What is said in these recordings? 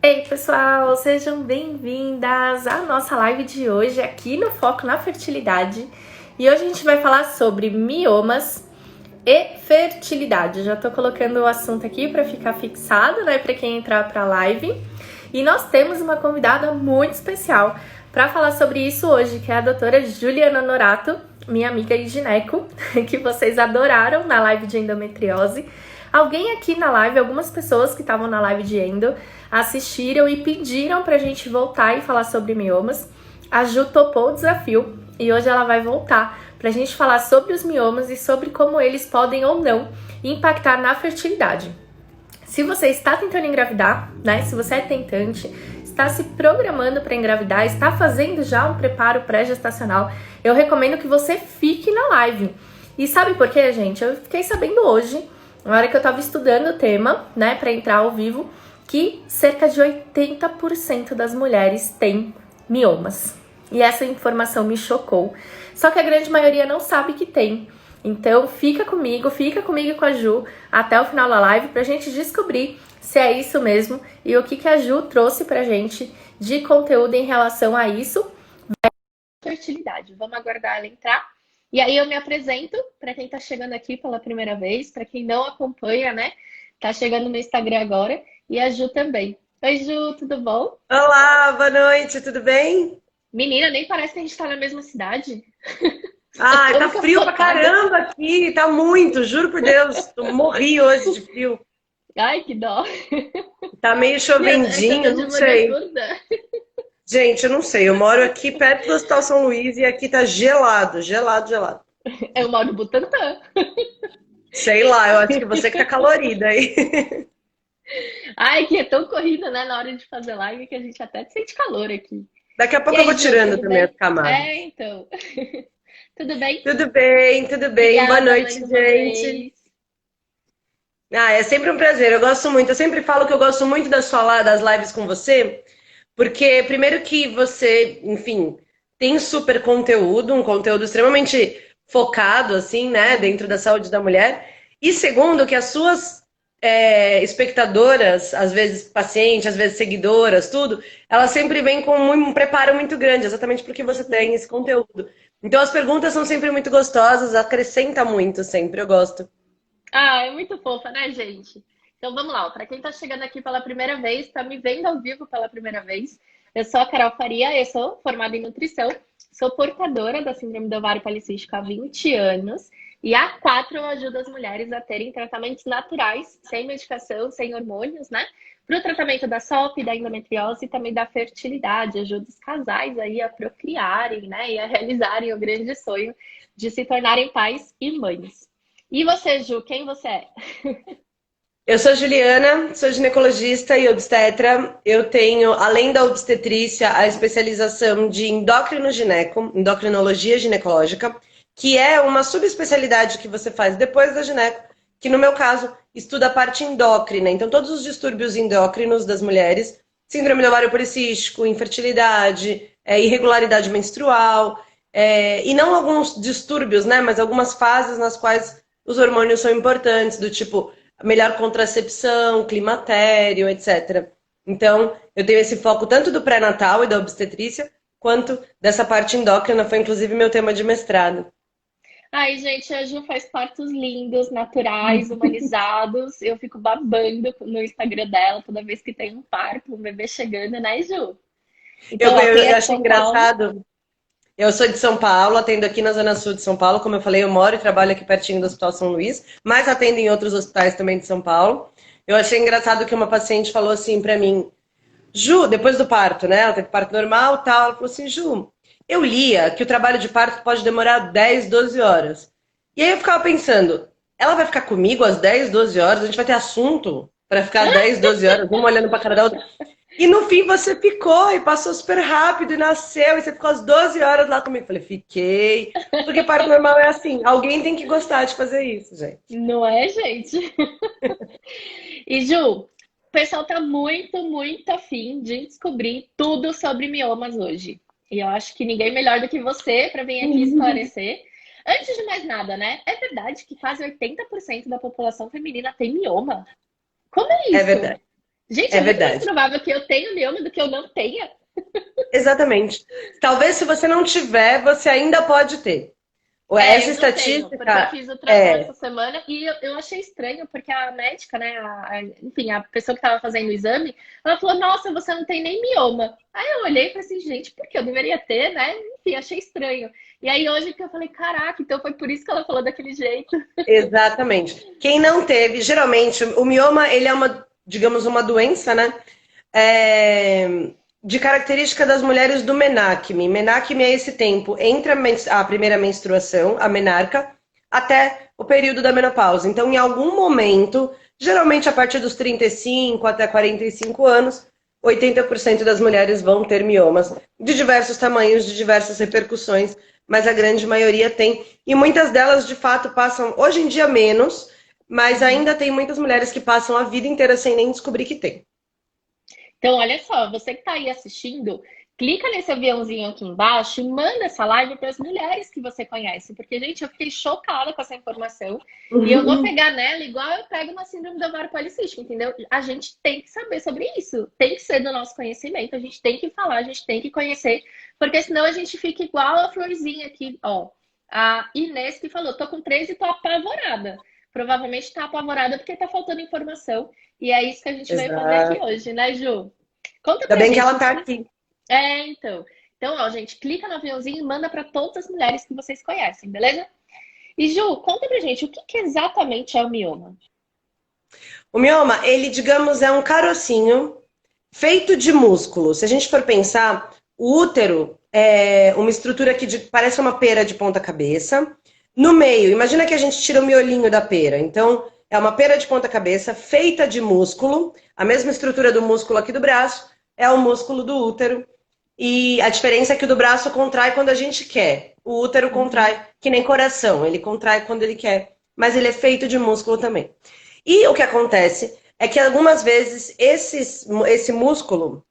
Ei, pessoal, sejam bem-vindas à nossa live de hoje aqui no Foco na Fertilidade. E hoje a gente vai falar sobre miomas e fertilidade. Já tô colocando o assunto aqui para ficar fixado, né, para quem entrar para a live. E nós temos uma convidada muito especial para falar sobre isso hoje, que é a doutora Juliana Norato, minha amiga e gineco, que vocês adoraram na live de endometriose. Alguém aqui na live, algumas pessoas que estavam na live de endo, assistiram e pediram pra gente voltar e falar sobre miomas. A Ju topou o desafio e hoje ela vai voltar pra gente falar sobre os miomas e sobre como eles podem ou não impactar na fertilidade. Se você está tentando engravidar, né? Se você é tentante, está se programando para engravidar, está fazendo já um preparo pré-gestacional, eu recomendo que você fique na live. E sabe por quê, gente? Eu fiquei sabendo hoje, na hora que eu estava estudando o tema, né, para entrar ao vivo, que cerca de 80% das mulheres têm miomas. E essa informação me chocou. Só que a grande maioria não sabe que tem. Então fica comigo e com a Ju até o final da live pra gente descobrir se é isso mesmo e o que a Ju trouxe pra gente de conteúdo em relação a isso. Fertilidade. Vamos aguardar ela entrar. E aí eu me apresento para quem tá chegando aqui pela primeira vez, para quem não acompanha, né? Tá chegando no Instagram agora. E a Ju também. Oi, Ju, tudo bom? Olá, boa noite, tudo bem? Menina, nem parece que a gente tá na mesma cidade. Tô Ah, tão tá frio pra encapotada. caramba aqui, tá muito, juro por Deus, eu morri hoje de frio. Ai, que dó. Tá meio Eu tô chovendinho, de não manga sei. curta. Gente, eu não sei, eu moro aqui perto do Hospital São Luís e aqui tá gelado, gelado, gelado. Eu moro no Butantã. Sei lá, eu acho que você que tá calorida aí. Ai, que é tão corrida, né? Na hora de fazer live que a gente até sente calor aqui. Daqui a E pouco eu vou aí, Ju, tirando tudo também as bem? camadas. É, então. Tudo bem? Tudo bem, tudo bem. Boa Obrigada noite, mais uma gente. vez. Ah, é sempre um prazer, eu gosto muito. Eu sempre falo que eu gosto muito das lives com você. Porque, primeiro, que você, enfim, tem super conteúdo, um conteúdo extremamente focado, assim, né, dentro da saúde da mulher. E segundo, que as suas espectadoras, às vezes pacientes, às vezes seguidoras, tudo, elas sempre vêm com um preparo muito grande, exatamente porque você tem esse conteúdo. Então, as perguntas são sempre muito gostosas, acrescenta muito sempre, eu gosto. Ah, é muito fofa, né, gente? Então vamos lá, para quem tá chegando aqui pela primeira vez, tá me vendo ao vivo pela primeira vez, eu sou a Carol Faria, eu sou formada em nutrição, sou portadora da síndrome do ovário policístico há 20 anos e há 4 eu ajudo as mulheres a terem tratamentos naturais, sem medicação, sem hormônios, né? Para o tratamento da SOP, da endometriose e também da fertilidade, ajudo os casais aí a procriarem, né? E a realizarem o grande sonho de se tornarem pais e mães. E você, Ju, quem você é? Eu sou Juliana, sou ginecologista e obstetra. Eu tenho, além da obstetrícia, a especialização de endócrino gineco, endocrinologia ginecológica, que é uma subespecialidade que você faz depois da gineco, que no meu caso estuda a parte endócrina. Então, todos os distúrbios endócrinos das mulheres, síndrome do ovário policístico, infertilidade, irregularidade menstrual, e não alguns distúrbios, né, mas algumas fases nas quais os hormônios são importantes, do tipo melhor contracepção, climatério, etc. Então, eu tenho esse foco tanto do pré-natal e da obstetrícia, quanto dessa parte endócrina, foi inclusive meu tema de mestrado. Ai, gente, a Ju faz partos lindos, naturais, humanizados. Eu fico babando no Instagram dela toda vez que tem um parto, um bebê chegando, né, Ju? Eu, Então, ó, eu, quem é eu de achei São Paulo, engraçado. Eu sou de São Paulo, atendo aqui na Zona Sul de São Paulo. Como eu falei, eu moro e trabalho aqui pertinho do Hospital São Luís, mas atendo em outros hospitais também de São Paulo. Eu achei engraçado que uma paciente falou assim pra mim, Ju, depois do parto, né? Ela teve parto normal e tal. Ela falou assim, Ju, eu lia que o trabalho de parto pode demorar 10, 12 horas. E aí eu ficava pensando, ela vai ficar comigo às 10, 12 horas? A gente vai ter assunto para ficar 10, 12 horas, uma olhando pra cara da outra. E no fim você ficou e passou super rápido e nasceu e você ficou às 12 horas lá comigo. Falei, fiquei. Porque parto normal é assim, alguém tem que gostar de fazer isso, gente. não é, gente? E Ju, o pessoal tá muito afim de descobrir tudo sobre miomas hoje. E eu acho que ninguém melhor do que você para vir aqui esclarecer. Antes de mais nada, né? É verdade que quase 80% da população feminina tem mioma. Como é É isso? verdade. Gente, É é muito mais verdade. provável que eu tenha mioma do que eu não tenha. Exatamente. Talvez se você não tiver, você ainda pode ter. É, Essa eu não tenho, porque eu estatística fiz ultrassom é essa semana e eu achei estranho, porque a médica, né, enfim, a pessoa que estava fazendo o exame, ela falou, nossa, você não tem nem mioma. Aí eu olhei e falei assim, gente, por que eu deveria ter, né? Enfim, achei estranho. E aí hoje que eu falei, caraca, então foi por isso que ela falou daquele jeito. exatamente. Quem não teve, geralmente, o mioma, ele é uma, digamos, uma doença, né? É, de característica das mulheres do menarqueme. Menarqueme é esse tempo entre a primeira menstruação, a menarca, até o período da menopausa. Então, em algum momento, geralmente a partir dos 35 até 45 anos, 80% das mulheres vão ter miomas de diversos tamanhos, de diversas repercussões, mas a grande maioria tem. E muitas delas, de fato, passam, hoje em dia menos, mas Uhum. ainda tem muitas mulheres que passam a vida inteira sem nem descobrir que tem. Então, olha só, você que está aí assistindo, clica nesse aviãozinho aqui embaixo e manda essa live para as mulheres que você conhece, porque, gente, eu fiquei chocada com essa informação e eu vou pegar nela igual eu pego na síndrome do ovário policístico, entendeu? A gente tem que saber sobre isso, tem que ser do nosso conhecimento, a gente tem que falar, a gente tem que conhecer, porque senão a gente fica igual a florzinha aqui, ó. A Inês que falou, tô com 3 e tô apavorada. Provavelmente tá apavorada porque tá faltando informação. E é isso que a gente vai fazer aqui Exato. hoje, né, Ju? Conta Ainda pra bem que gente ela o tá que. aqui. É, então. Então, ó, gente, clica no aviãozinho e manda para todas as mulheres que vocês conhecem, beleza? E Ju, conta pra gente o que que exatamente é o mioma. O mioma, ele, digamos, é um carocinho feito de músculo. Se a gente for pensar, o útero é uma estrutura que parece uma pera de ponta cabeça. No meio, imagina que a gente tira o miolinho da pera. Então, é uma pera de ponta cabeça feita de músculo. A mesma estrutura do músculo aqui do braço é o músculo do útero. E a diferença é que o do braço contrai quando a gente quer. O útero Uhum. contrai, que nem coração, ele contrai quando ele quer. Mas ele é feito de músculo também. E o que acontece é que algumas vezes esse músculo,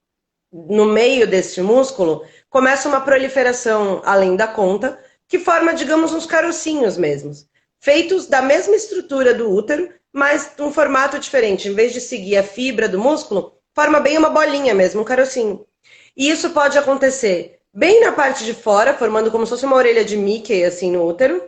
no meio desse músculo, começa uma proliferação além da conta, que forma, digamos, uns carocinhos mesmos, feitos da mesma estrutura do útero, mas um formato diferente. Em vez de seguir a fibra do músculo, forma bem uma bolinha mesmo, um carocinho. E isso pode acontecer bem na parte de fora, formando como se fosse uma orelha de Mickey, assim, no útero.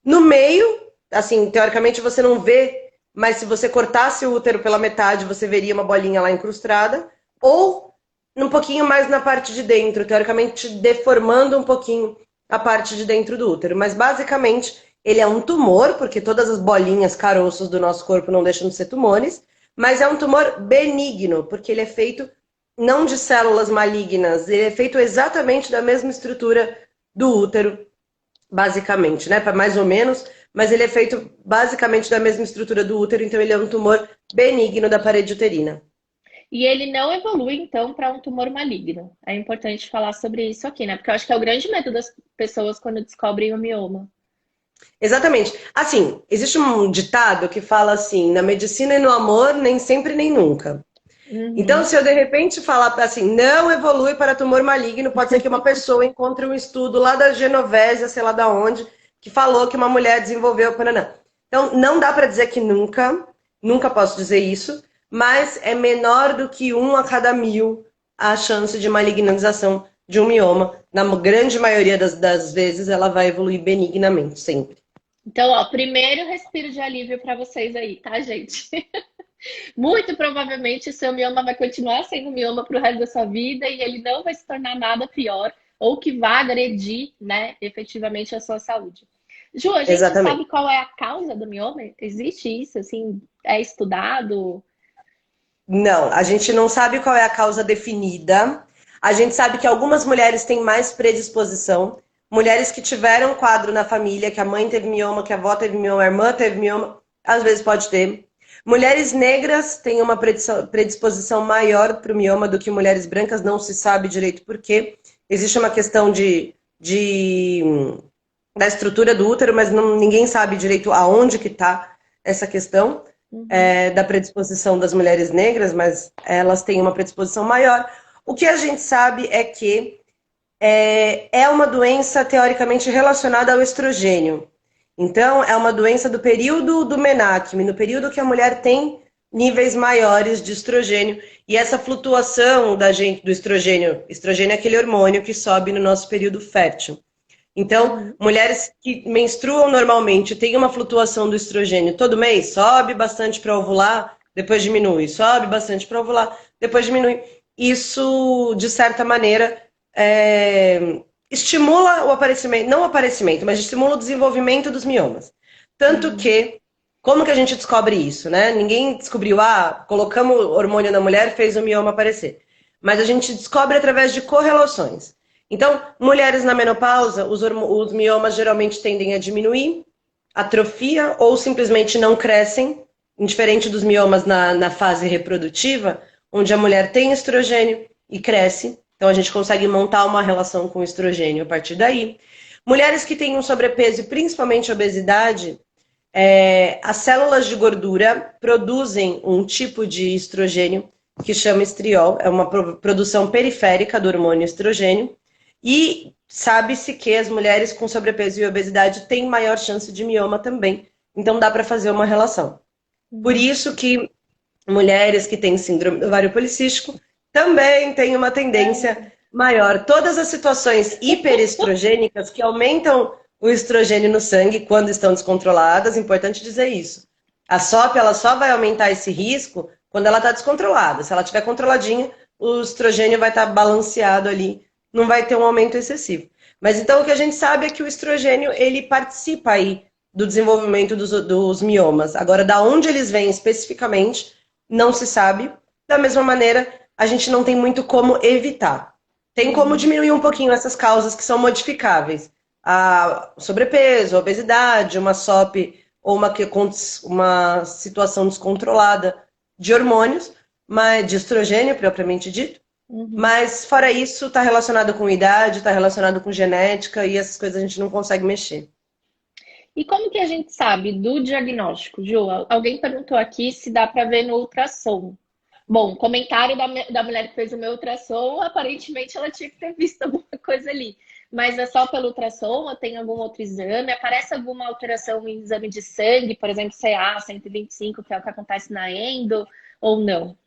No meio, assim, teoricamente você não vê, mas se você cortasse o útero pela metade, você veria uma bolinha lá incrustada. Ou um pouquinho mais na parte de dentro, teoricamente deformando um pouquinho a parte de dentro do útero. Mas basicamente ele é um tumor, porque todas as bolinhas, caroços do nosso corpo não deixam de ser tumores, mas é um tumor benigno, porque ele é feito não de células malignas, ele é feito exatamente da mesma estrutura do útero, basicamente, né? Mais ou menos, mas ele é feito basicamente da mesma estrutura do útero, então ele é um tumor benigno da parede uterina. E ele não evolui, então, para um tumor maligno. É importante falar sobre isso aqui, né? Porque eu acho que é o grande medo das pessoas quando descobrem o mioma. Exatamente. Assim, existe um ditado que fala assim: na medicina e no amor, nem sempre nem nunca. Então, Uhum. se eu de repente falar assim, não evolui para tumor maligno, pode ser que uma pessoa encontre um estudo lá da Genovésia, sei lá da onde, que falou que uma mulher desenvolveu Paraná. Então, não dá para dizer que nunca, nunca posso dizer isso, mas é menor do que 1 a cada 1000 a chance de malignização de um mioma. Na grande maioria das vezes, ela vai evoluir benignamente, sempre. Então, ó, primeiro respiro de alívio para vocês aí, tá, gente? Muito provavelmente o seu mioma vai continuar sendo mioma para o resto da sua vida e ele não vai se tornar nada pior ou que vá agredir, né, efetivamente a sua saúde. Ju, a gente Exatamente. sabe qual é a causa do mioma? Existe isso, assim, é estudado? Não, a gente não sabe qual é a causa definida. A gente sabe que algumas mulheres têm mais predisposição. Mulheres que tiveram quadro na família, que a mãe teve mioma, que a avó teve mioma, a irmã teve mioma, às vezes pode ter. Mulheres negras têm uma predisposição maior para o mioma do que mulheres brancas, não se sabe direito por quê. Existe uma questão da estrutura do útero, mas ninguém sabe direito aonde que está essa questão Uhum. da predisposição das mulheres negras, mas elas têm uma predisposição maior. O que a gente sabe é que é uma doença teoricamente relacionada ao estrogênio. Então, é uma doença do período do menarqueme, no período que a mulher tem níveis maiores de estrogênio. E essa flutuação da gente do estrogênio é aquele hormônio que sobe no nosso período fértil. Então, Uhum. mulheres que menstruam normalmente têm uma flutuação do estrogênio todo mês, sobe bastante para ovular, depois diminui, sobe bastante para ovular, depois diminui. Isso, de certa maneira, estimula o aparecimento, não o aparecimento, mas estimula o desenvolvimento dos miomas. Tanto Uhum. que, como que a gente descobre isso, né? Ninguém descobriu, colocamos hormônio na mulher, fez o mioma aparecer. Mas a gente descobre através de correlações. Então, mulheres na menopausa, os miomas geralmente tendem a diminuir, atrofia ou simplesmente não crescem, diferente dos miomas na fase reprodutiva, onde a mulher tem estrogênio e cresce. Então, a gente consegue montar uma relação com o estrogênio a partir daí. Mulheres que têm um sobrepeso e principalmente obesidade, as células de gordura produzem um tipo de estrogênio que chama estriol, é uma produção periférica do hormônio estrogênio, e sabe-se que as mulheres com sobrepeso e obesidade têm maior chance de mioma também, então dá para fazer uma relação. Por Uhum. isso que mulheres que têm síndrome do ovário policístico também têm uma tendência maior. Todas as situações hiperestrogênicas que aumentam o estrogênio no sangue quando estão descontroladas, importante dizer isso. A SOP ela só vai aumentar esse risco quando ela está descontrolada. Se ela estiver controladinha, o estrogênio vai estar balanceado ali, não vai ter um aumento excessivo. Mas então o que a gente sabe é que o estrogênio ele participa aí do desenvolvimento dos miomas. Agora, da onde eles vêm especificamente, não se sabe. Da mesma maneira, a gente não tem muito como evitar. Tem como Uhum. diminuir um pouquinho essas causas que são modificáveis. A sobrepeso, a obesidade, uma SOP ou uma situação descontrolada de hormônios, mas de estrogênio propriamente dito. Uhum. Mas fora isso, está relacionado com idade, está relacionado com genética e essas coisas a gente não consegue mexer. E como que a gente sabe do diagnóstico, Ju? Alguém perguntou aqui se dá para ver no ultrassom. Bom, comentário da mulher que fez o meu ultrassom, aparentemente ela tinha que ter visto alguma coisa ali. Mas é só pelo ultrassom ou tem algum outro exame? Aparece alguma alteração em exame de sangue, por exemplo, CA 125, que é o que acontece na endo, ou não?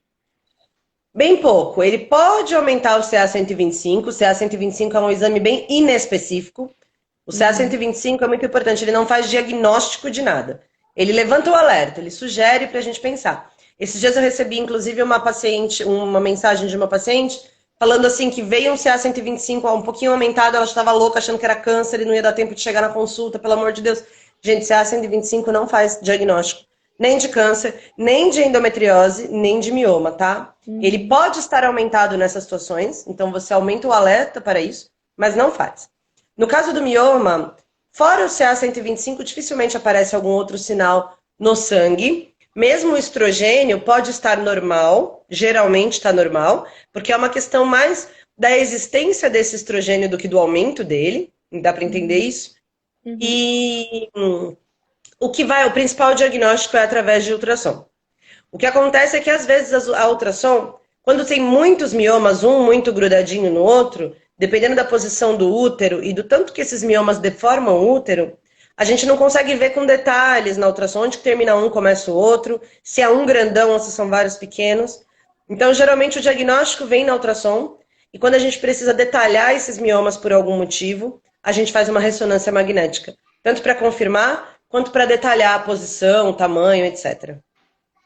Bem pouco. Ele pode aumentar o CA 125. O CA 125 é um exame bem inespecífico. O CA Uhum. 125 é muito importante, ele não faz diagnóstico de nada. Ele levanta o alerta, ele sugere para a gente pensar. Esses dias eu recebi, inclusive, uma mensagem de uma paciente, falando assim que veio um CA 125 um pouquinho aumentado, ela estava louca, achando que era câncer e não ia dar tempo de chegar na consulta, pelo amor de Deus. Gente, CA 125 não faz diagnóstico, nem de câncer, nem de endometriose, nem de mioma, tá? Ele Uhum. pode estar aumentado nessas situações, então você aumenta o alerta para isso, mas não faz. No caso do mioma, fora o CA 125, dificilmente aparece algum outro sinal no sangue. Mesmo o estrogênio pode estar normal, geralmente está normal, porque é uma questão mais da existência desse estrogênio do que do aumento dele. Dá para entender Uhum. isso? Uhum. E o principal diagnóstico é através de ultrassom. O que acontece é que às vezes a ultrassom, quando tem muitos miomas, um muito grudadinho no outro, dependendo da posição do útero e do tanto que esses miomas deformam o útero, a gente não consegue ver com detalhes na ultrassom onde termina um, começa o outro, se é um grandão ou se são vários pequenos. Então, geralmente o diagnóstico vem na ultrassom e quando a gente precisa detalhar esses miomas por algum motivo, a gente faz uma ressonância magnética, tanto para confirmar quanto para detalhar a posição, o tamanho, etc.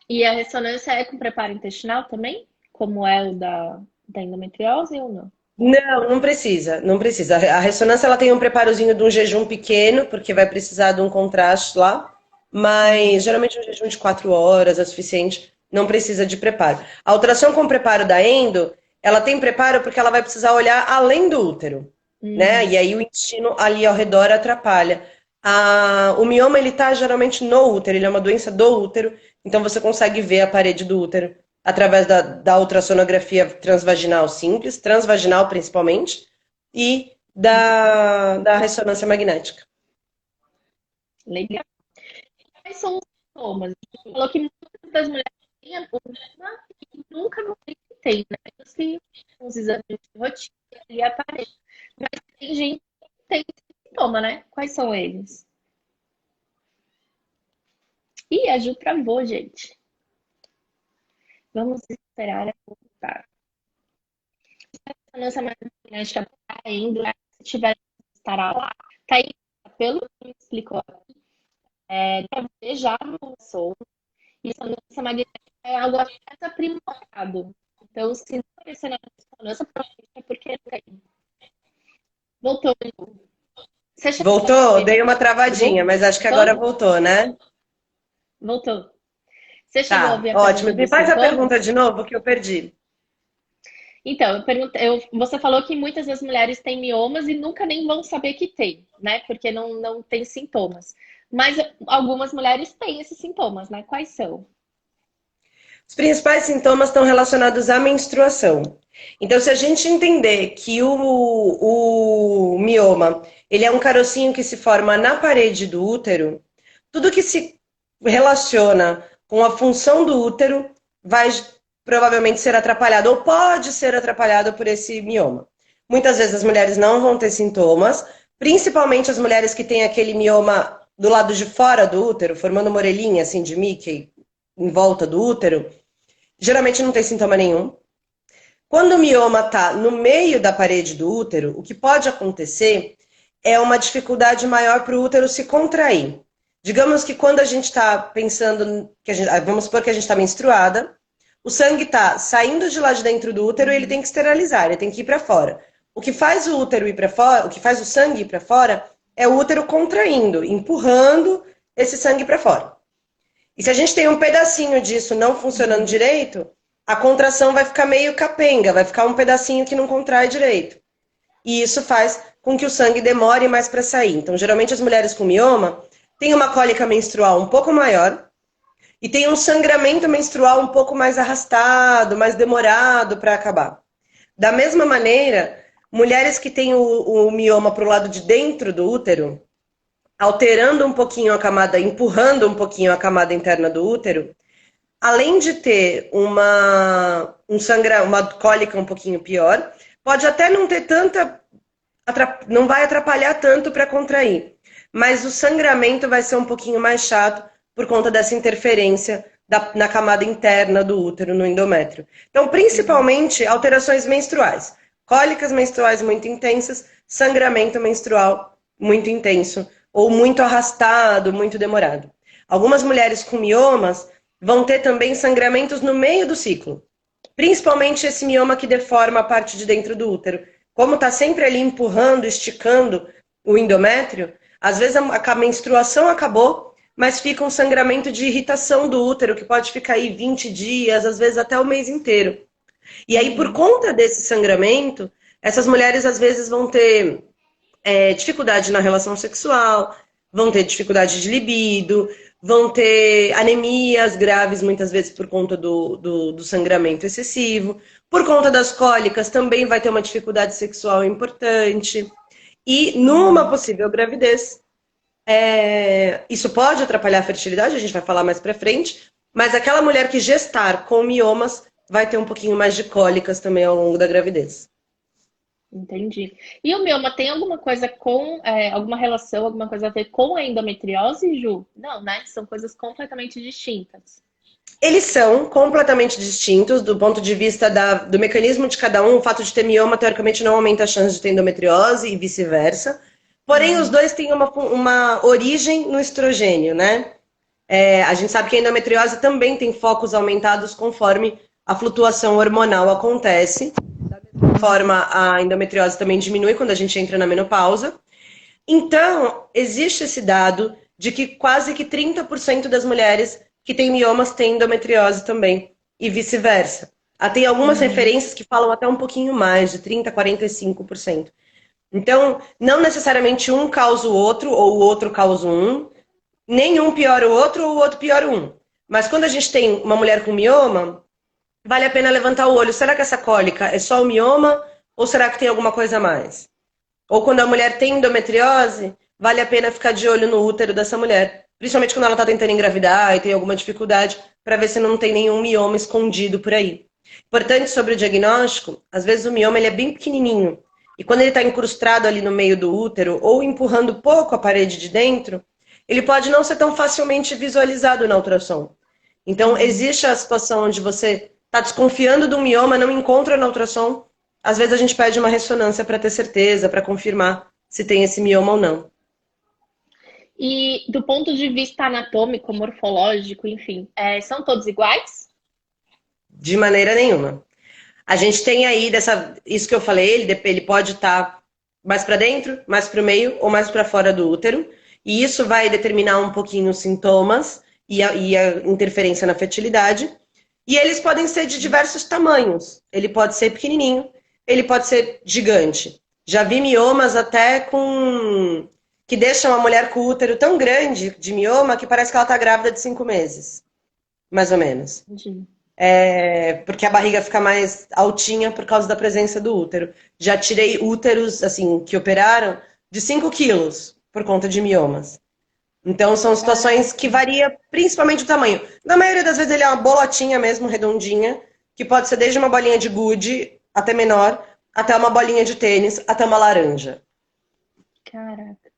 E a ressonância é com preparo intestinal também? Como é o da endometriose ou não? Não, não precisa, não precisa. A ressonância ela tem um preparozinho de um jejum pequeno, porque vai precisar de um contraste lá, mas Uhum. geralmente um jejum de 4 horas é suficiente, não precisa de preparo. A ultrassom com preparo da endo, ela tem preparo porque ela vai precisar olhar além do útero, né? E Uhum. aí o intestino ali ao redor atrapalha. O mioma ele tá geralmente no útero, ele é uma doença do útero, então você consegue ver a parede do útero através da ultrassonografia transvaginal simples, transvaginal principalmente, e da ressonância magnética. Legal. Quais são os sintomas? Você falou que muitas das mulheres têm a pulga, e nunca não sei que tem, né? Se os exames de rotina e aparelho. Mas tem gente que tem sintoma, né? Quais são eles? Ih, a Ju travou, gente. Vamos esperar a voltar. A nossa magnética está indo, né? Se tiver, estará lá. Tá aí, pelo que me explicou, talvez já avançou. Isso a nossa magnética é algo mais aprimorado. Então, se não aparecer na ressonância, provavelmente é porque não caiu. Voltou. Você chegou a Voltou? ver? Dei uma travadinha, mas acho que agora Voltou? voltou, né? Voltou. Você chegou a Tá, ouvir a ótimo. pergunta Me dos faz a pergunta sintomas? de novo que eu perdi. Então, você falou que muitas das mulheres têm miomas e nunca nem vão saber que tem, né? Porque não tem sintomas. Mas algumas mulheres têm esses sintomas, né? Quais são? Os principais sintomas estão relacionados à menstruação. Então, se a gente entender que o mioma, ele é um carocinho que se forma na parede do útero, tudo que se relaciona com a função do útero vai provavelmente ser atrapalhado ou pode ser atrapalhado por esse mioma. Muitas vezes as mulheres não vão ter sintomas, principalmente as mulheres que têm aquele mioma do lado de fora do útero, formando uma orelhinha assim de Mickey em volta do útero, geralmente não tem sintoma nenhum. Quando o mioma está no meio da parede do útero, o que pode acontecer é uma dificuldade maior para o útero se contrair. Digamos que quando a gente está pensando, vamos supor que a gente está menstruada, o sangue está saindo de lá de dentro do útero e ele tem que esterilizar, ele tem que ir para fora. O que faz o útero ir para fora, o que faz o sangue ir para fora, é o útero contraindo, empurrando esse sangue para fora. E se a gente tem um pedacinho disso não funcionando direito, a contração vai ficar meio capenga, vai ficar um pedacinho que não contrai direito. E isso faz com que o sangue demore mais para sair. Então, geralmente as mulheres com mioma têm uma cólica menstrual um pouco maior e tem um sangramento menstrual um pouco mais arrastado, mais demorado para acabar. Da mesma maneira, mulheres que têm o mioma para o lado de dentro do útero, alterando um pouquinho a camada, empurrando um pouquinho a camada interna do útero, além de ter uma cólica um pouquinho pior, pode até não ter tanta, não vai atrapalhar tanto para contrair, mas o sangramento vai ser um pouquinho mais chato por conta dessa interferência na camada interna do útero, no endométrio. Então, principalmente alterações menstruais, cólicas menstruais muito intensas, sangramento menstrual muito intenso, ou muito arrastado, muito demorado. Algumas mulheres com miomas vão ter também sangramentos no meio do ciclo, principalmente esse mioma que deforma a parte de dentro do útero. Como está sempre ali empurrando, esticando o endométrio, às vezes a menstruação acabou, mas fica um sangramento de irritação do útero, que pode ficar aí 20 dias, às vezes até o mês inteiro. E aí, por conta desse sangramento, essas mulheres às vezes vão ter dificuldade na relação sexual, vão ter dificuldade de libido, vão ter anemias graves, muitas vezes por conta do sangramento excessivo. Por conta das cólicas, também vai ter uma dificuldade sexual importante. E numa possível gravidez, isso pode atrapalhar a fertilidade, a gente vai falar mais pra frente, mas aquela mulher que gestar com miomas vai ter um pouquinho mais de cólicas também ao longo da gravidez. Entendi. E o mioma tem alguma coisa alguma relação, alguma coisa a ver com a endometriose, Ju? Não, né? São coisas completamente distintas. Eles são completamente distintos do ponto de vista do mecanismo de cada um. O fato de ter mioma, teoricamente, não aumenta a chance de ter endometriose e vice-versa. Porém, os dois têm uma origem no estrogênio, né? A gente sabe que a endometriose também tem focos aumentados conforme a flutuação hormonal acontece. Da mesma forma, a endometriose também diminui quando a gente entra na menopausa. Então, existe esse dado de que quase que 30% das mulheres que têm miomas têm endometriose também, e vice-versa. Tem algumas referências que falam até um pouquinho mais, de 30% a 45%. Então, não necessariamente um causa o outro, ou o outro causa um, nem um piora o outro, ou o outro piora um. Mas quando a gente tem uma mulher com mioma, vale a pena levantar o olho. Será que essa cólica é só o mioma, ou será que tem alguma coisa a mais? Ou quando a mulher tem endometriose, vale a pena ficar de olho no útero dessa mulher. Principalmente quando ela está tentando engravidar e tem alguma dificuldade, para ver se não tem nenhum mioma escondido por aí. Importante sobre o diagnóstico, às vezes o mioma ele é bem pequenininho. E quando ele está incrustado ali no meio do útero, ou empurrando pouco a parede de dentro, ele pode não ser tão facilmente visualizado na ultrassom. Então, existe a situação onde você tá desconfiando do mioma, não encontra na ultrassom, às vezes a gente pede uma ressonância para ter certeza, para confirmar se tem esse mioma ou não. E do ponto de vista anatômico, morfológico, enfim, são todos iguais? De maneira nenhuma. A gente tem aí isso que eu falei, ele pode estar mais para dentro, mais para o meio ou mais para fora do útero. E isso vai determinar um pouquinho os sintomas e a interferência na fertilidade. E eles podem ser de diversos tamanhos. Ele pode ser pequenininho, ele pode ser gigante. Já vi miomas até que deixam a mulher com o útero tão grande de mioma que parece que ela está grávida de 5 meses, mais ou menos. Entendi. Porque a barriga fica mais altinha por causa da presença do útero. Já tirei úteros, assim, que operaram de 5 quilos por conta de miomas. Então, são situações que varia principalmente o tamanho. Na maioria das vezes, ele é uma bolotinha mesmo, redondinha, que pode ser desde uma bolinha de gude, até menor, até uma bolinha de tênis, até uma laranja. Caraca.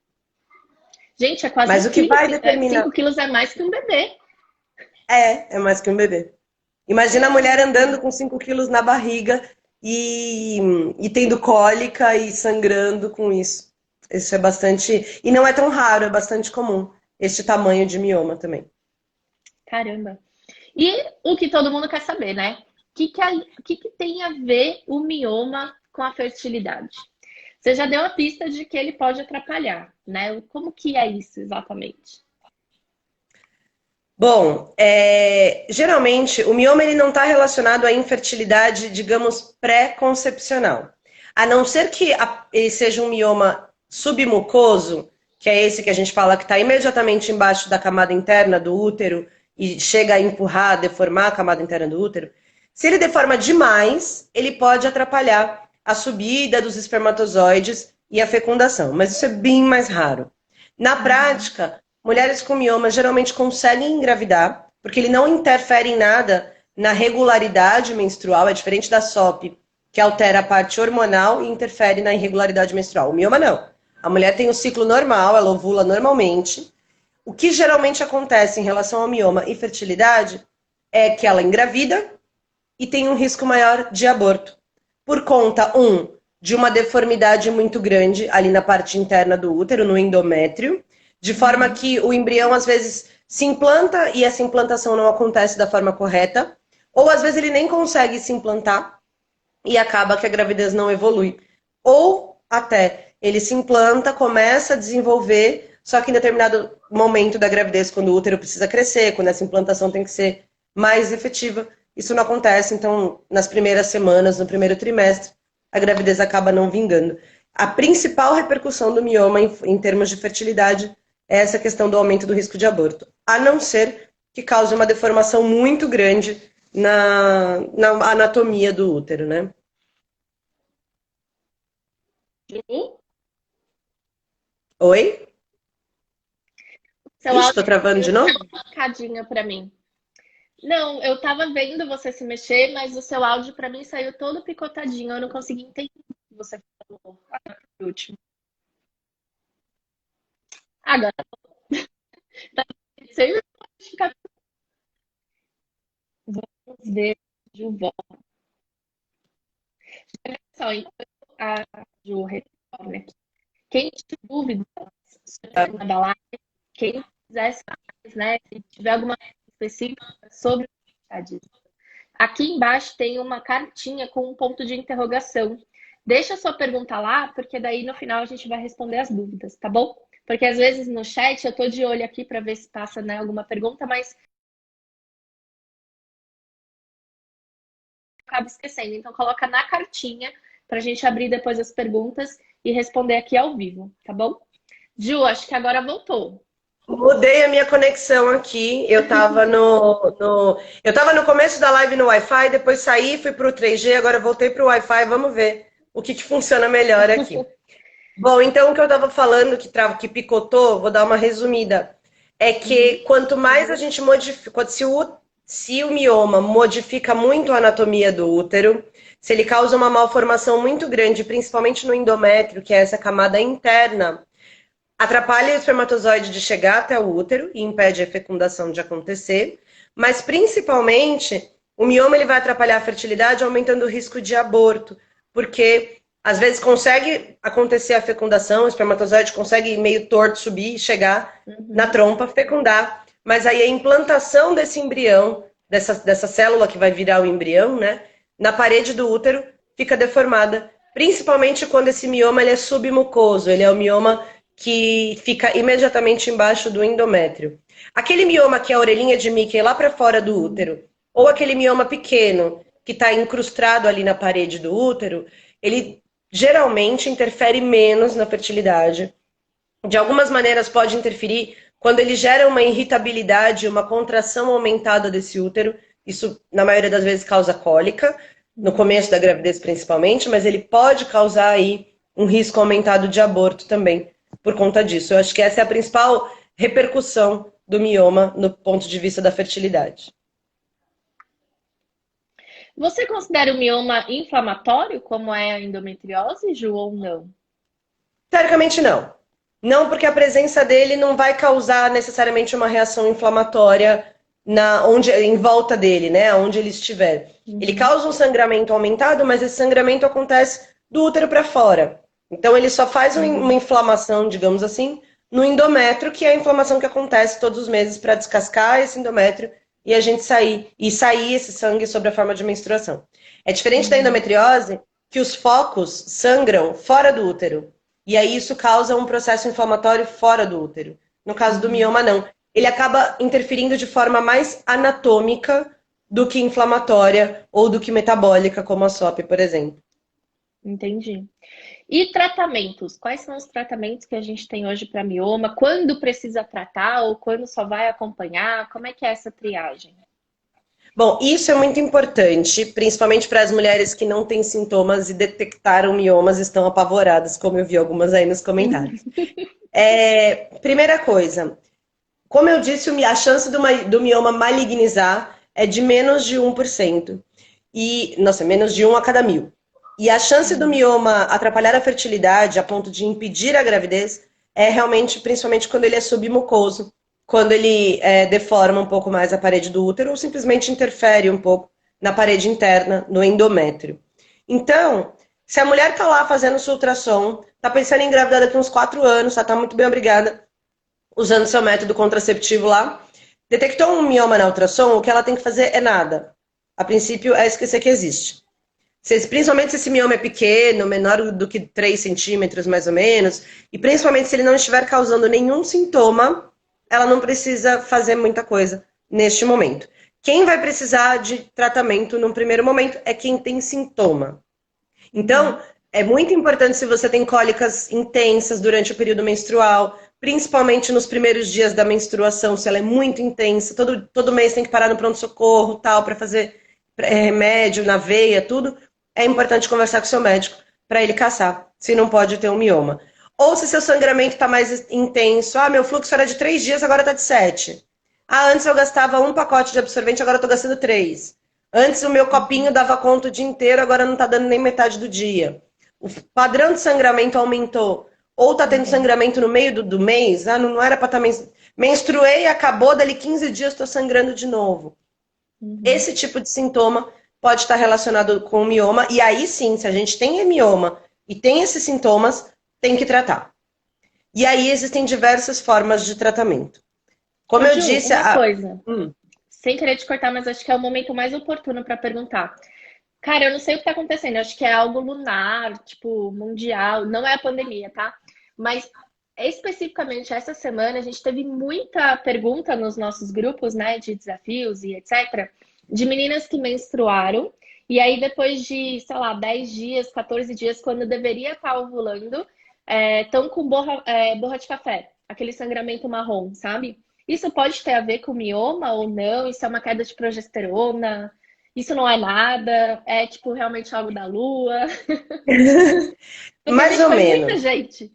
Gente, é quase Mas um o que quilo. vai determinar... 5 quilos é mais que um bebê. É mais que um bebê. Imagina a mulher andando com 5 quilos na barriga e tendo cólica e sangrando com isso. Isso é bastante... E não é tão raro, é bastante comum. Este tamanho de mioma também. Caramba. E o que todo mundo quer saber, né? O que tem a ver o mioma com a fertilidade? Você já deu a pista de que ele pode atrapalhar, né? Como que é isso exatamente? Bom, geralmente o mioma ele não está relacionado à infertilidade, digamos, pré-concepcional. A não ser que ele seja um mioma submucoso, que é esse que a gente fala que está imediatamente embaixo da camada interna do útero e chega a empurrar, deformar a camada interna do útero. Se ele deforma demais, ele pode atrapalhar a subida dos espermatozoides e a fecundação, mas isso é bem mais raro. Na prática, mulheres com mioma geralmente conseguem engravidar, porque ele não interfere em nada na regularidade menstrual, é diferente da SOP, que altera a parte hormonal e interfere na irregularidade menstrual. O mioma não. A mulher tem o ciclo normal, ela ovula normalmente. O que geralmente acontece em relação ao mioma e fertilidade é que ela engravida e tem um risco maior de aborto. Por conta, de uma deformidade muito grande ali na parte interna do útero, no endométrio, de forma que o embrião às vezes se implanta e essa implantação não acontece da forma correta, ou às vezes ele nem consegue se implantar e acaba que a gravidez não evolui. Ou até ele se implanta, começa a desenvolver, só que em determinado momento da gravidez, quando o útero precisa crescer, quando essa implantação tem que ser mais efetiva, isso não acontece, então nas primeiras semanas, no primeiro trimestre, a gravidez acaba não vingando. A principal repercussão do mioma em termos de fertilidade é essa questão do aumento do risco de aborto, a não ser que cause uma deformação muito grande na anatomia do útero, né? Oi? Seu Ixi, tô áudio travando de novo? uma picadinha para mim. Não, eu tava vendo você se mexer, mas o seu áudio para mim saiu todo picotadinho. Eu não consegui entender o que você falou por último. Agora, tá sem ficar. Vamos ver, Ju, volta. Olha só, então, a Ju retorna aqui. Quem tiver dúvidas sobre o tema da live, quem quiser saber, né, se tiver alguma coisa específica sobre a dica, aqui embaixo tem uma cartinha com um ponto de interrogação. Deixa a sua pergunta lá, porque daí no final a gente vai responder as dúvidas, tá bom? Porque às vezes no chat eu tô de olho aqui para ver se passa, né, alguma pergunta, mas acaba esquecendo. Então coloca na cartinha pra gente abrir depois as perguntas e responder aqui ao vivo, tá bom? Ju, acho que agora voltou. Mudei a minha conexão aqui. Eu tava eu tava no começo da live no Wi-Fi, depois saí, fui pro 3G, agora voltei pro Wi-Fi. Vamos ver o que funciona melhor aqui. Bom, então o que eu tava falando que picotou, vou dar uma resumida. É que quanto mais a gente modifica, se o mioma modifica muito a anatomia do útero, se ele causa uma malformação muito grande, principalmente no endométrio, que é essa camada interna, atrapalha o espermatozoide de chegar até o útero e impede a fecundação de acontecer, mas principalmente O mioma ele vai atrapalhar a fertilidade, aumentando o risco de aborto, porque às vezes consegue acontecer a fecundação, o espermatozoide consegue meio torto subir, chegar na trompa, fecundar, mas aí a implantação desse embrião, dessa célula que vai virar o embrião, né, na parede do útero, fica deformada, principalmente quando esse mioma ele é submucoso, ele é o mioma que fica imediatamente embaixo do endométrio. Aquele mioma que é a orelhinha de Mickey lá para fora do útero, ou aquele mioma pequeno que está incrustado ali na parede do útero, ele geralmente interfere menos na fertilidade. De algumas maneiras pode interferir quando ele gera uma irritabilidade, uma contração aumentada desse útero. Isso, na maioria das vezes, causa cólica, no começo da gravidez principalmente, mas ele pode causar aí um risco aumentado de aborto também por conta disso. Eu acho que essa é a principal repercussão do mioma no ponto de vista da fertilidade. Você considera o mioma inflamatório, como é a endometriose, Ju, ou não? Teoricamente, não. Não, porque a presença dele não vai causar necessariamente uma reação inflamatória em volta dele, né? Onde ele estiver. Ele causa um sangramento aumentado, mas esse sangramento acontece do útero para fora. Então, ele só faz uma inflamação, digamos assim, no endométrio, que é a inflamação que acontece todos os meses para descascar esse endométrio e a gente sair esse sangue sob a forma de menstruação. É diferente da endometriose, que os focos sangram fora do útero. E aí isso causa um processo inflamatório fora do útero. No caso do mioma, não. Ele acaba interferindo de forma mais anatômica do que inflamatória ou do que metabólica, como a SOP, por exemplo. Entendi. E tratamentos? Quais são os tratamentos que a gente tem hoje para mioma? Quando precisa tratar ou quando só vai acompanhar? Como é que é essa triagem? Bom, isso é muito importante, principalmente para as mulheres que não têm sintomas e detectaram miomas, estão apavoradas, como eu vi algumas aí nos comentários. Primeira coisa, como eu disse, a chance do mioma malignizar é de menos de 1%. Menos de 1 a cada 1000. E a chance do mioma atrapalhar a fertilidade a ponto de impedir a gravidez é realmente, principalmente quando ele é submucoso, quando ele deforma um pouco mais a parede do útero ou simplesmente interfere um pouco na parede interna, no endométrio. Então, se a mulher está lá fazendo seu ultrassom, está pensando em engravidar daqui uns 4 anos, está muito bem, obrigada, usando seu método contraceptivo lá, detectou um mioma na ultrassom, o que ela tem que fazer é nada. A princípio, é esquecer que existe. Principalmente se esse mioma é pequeno, menor do que 3 centímetros, mais ou menos, e principalmente se ele não estiver causando nenhum sintoma, ela não precisa fazer muita coisa neste momento. Quem vai precisar de tratamento num primeiro momento é quem tem sintoma. Então, é muito importante se você tem cólicas intensas durante o período menstrual, principalmente nos primeiros dias da menstruação, se ela é muito intensa, todo mês tem que parar no pronto-socorro, tal, para fazer remédio na veia, tudo. É importante conversar com seu médico para ele caçar, se não pode ter um mioma. Ou se seu sangramento está mais intenso. Meu fluxo era de 3 dias, agora está de 7. Antes eu gastava 1 pacote de absorvente, agora eu estou gastando 3. Antes o meu copinho dava conta o dia inteiro, agora não está dando nem metade do dia. O padrão de sangramento aumentou. Ou está tendo sangramento no meio do mês. Não era para estar menstruei, acabou, dali 15 dias estou sangrando de novo. Esse tipo de sintoma pode estar relacionado com o mioma, e aí sim, se a gente tem mioma e tem esses sintomas, tem que tratar. E aí existem diversas formas de tratamento. Como eu disse... Uma coisa, sem querer te cortar, mas acho que é o momento mais oportuno para perguntar. Cara, eu não sei o que está acontecendo, acho que é algo lunar, tipo, mundial, não é a pandemia, tá? Mas especificamente essa semana a gente teve muita pergunta nos nossos grupos, né, de desafios e etc., de meninas que menstruaram, e aí depois de, sei lá, 10 dias, 14 dias, quando deveria estar ovulando, estão com borra de café, aquele sangramento marrom, sabe? Isso pode ter a ver com mioma ou não? Isso é uma queda de progesterona? Isso não é nada? É, tipo, realmente algo da lua? Mais ou menos. Muita gente.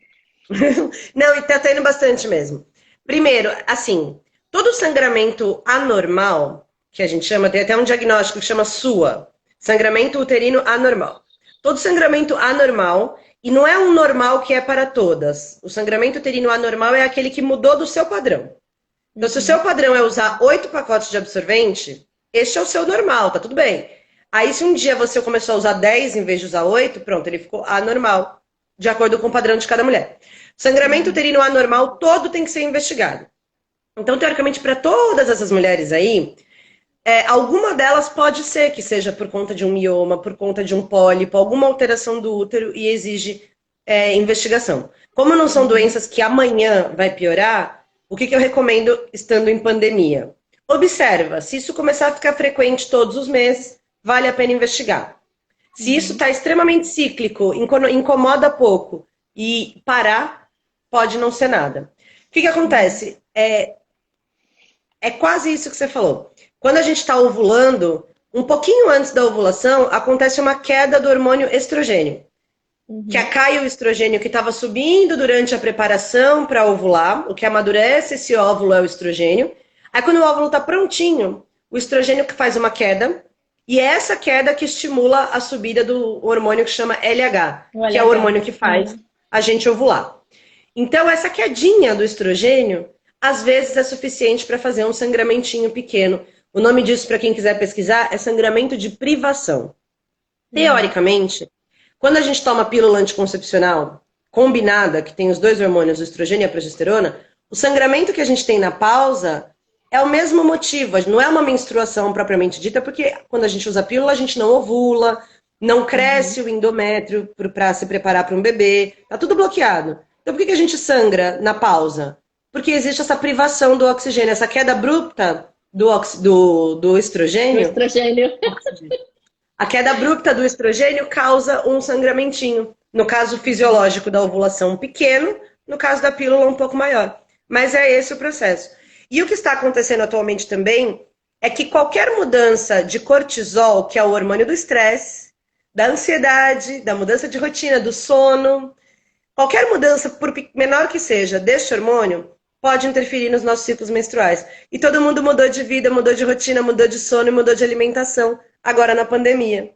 Não, e tá tendo bastante mesmo. Primeiro, assim, todo sangramento anormal, que a gente chama, tem até um diagnóstico que chama SUA, sangramento uterino anormal. Todo sangramento anormal, e não é um normal que é para todas. O sangramento uterino anormal é aquele que mudou do seu padrão. Então, se o seu padrão é usar 8 pacotes de absorvente, Este é o seu normal, tá tudo bem. Aí, se um dia você começou a usar 10 em vez de usar 8, pronto, ele ficou anormal, de acordo com o padrão de cada mulher. Sangramento uterino anormal todo tem que ser investigado. Então, teoricamente, para todas essas mulheres aí, alguma delas pode ser que seja por conta de um mioma, por conta de um pólipo, alguma alteração do útero e exige investigação. Como não são doenças que amanhã vai piorar, o que eu recomendo estando em pandemia? Observa, se isso começar a ficar frequente todos os meses, vale a pena investigar. Se isso está extremamente cíclico, incomoda pouco e parar, pode não ser nada. O que acontece? É quase isso que você falou. Quando a gente está ovulando, um pouquinho antes da ovulação, acontece uma queda do hormônio estrogênio. Que cai o estrogênio que estava subindo durante a preparação para ovular, o que amadurece esse óvulo é o estrogênio. Aí quando o óvulo está prontinho, o estrogênio faz uma queda, e é essa queda que estimula a subida do hormônio que chama LH, que é o hormônio que faz a gente ovular. Então essa quedinha do estrogênio, às vezes é suficiente para fazer um sangramentinho pequeno. O nome disso, para quem quiser pesquisar, é sangramento de privação. Teoricamente, quando a gente toma pílula anticoncepcional combinada, que tem os dois hormônios, o estrogênio e a progesterona, o sangramento que a gente tem na pausa é o mesmo motivo, não é uma menstruação propriamente dita, porque quando a gente usa pílula, a gente não ovula, não cresce o endométrio para se preparar para um bebê, tá tudo bloqueado. Então por que a gente sangra na pausa? Porque existe essa privação do oxigênio, essa queda abrupta do estrogênio. Do estrogênio. A queda abrupta do estrogênio causa um sangramentinho. No caso fisiológico da ovulação, pequeno. No caso da pílula, um pouco maior. Mas é esse o processo. E o que está acontecendo atualmente também é que qualquer mudança de cortisol, que é o hormônio do estresse, da ansiedade, da mudança de rotina, do sono, qualquer mudança, por menor que seja, deste hormônio, pode interferir nos nossos ciclos menstruais. E todo mundo mudou de vida, mudou de rotina, mudou de sono e mudou de alimentação agora na pandemia.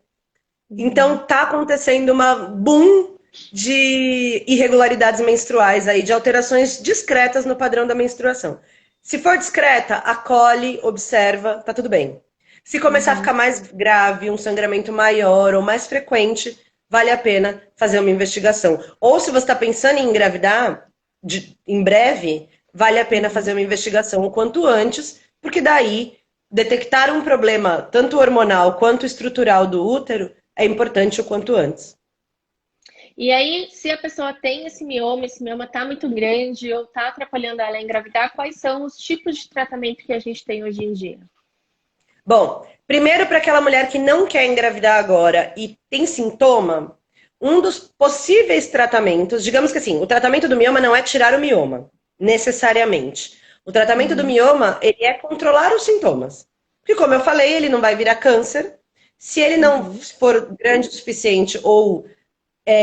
Então tá acontecendo uma boom de irregularidades menstruais aí, de alterações discretas no padrão da menstruação. Se for discreta, acolhe, observa, tá tudo bem. Se começar a ficar mais grave, um sangramento maior ou mais frequente, vale a pena fazer uma investigação. Ou se você está pensando em engravidar, em breve, vale a pena fazer uma investigação o quanto antes, porque daí detectar um problema tanto hormonal quanto estrutural do útero é importante o quanto antes. E aí, se a pessoa tem esse mioma tá muito grande ou tá atrapalhando ela a engravidar, quais são os tipos de tratamento que a gente tem hoje em dia? Bom, primeiro para aquela mulher que não quer engravidar agora e tem sintoma, um dos possíveis tratamentos, digamos que assim, o tratamento do mioma não é tirar o mioma, necessariamente. O tratamento do mioma, ele é controlar os sintomas. Porque, como eu falei, ele não vai virar câncer. Se ele não for grande o suficiente ou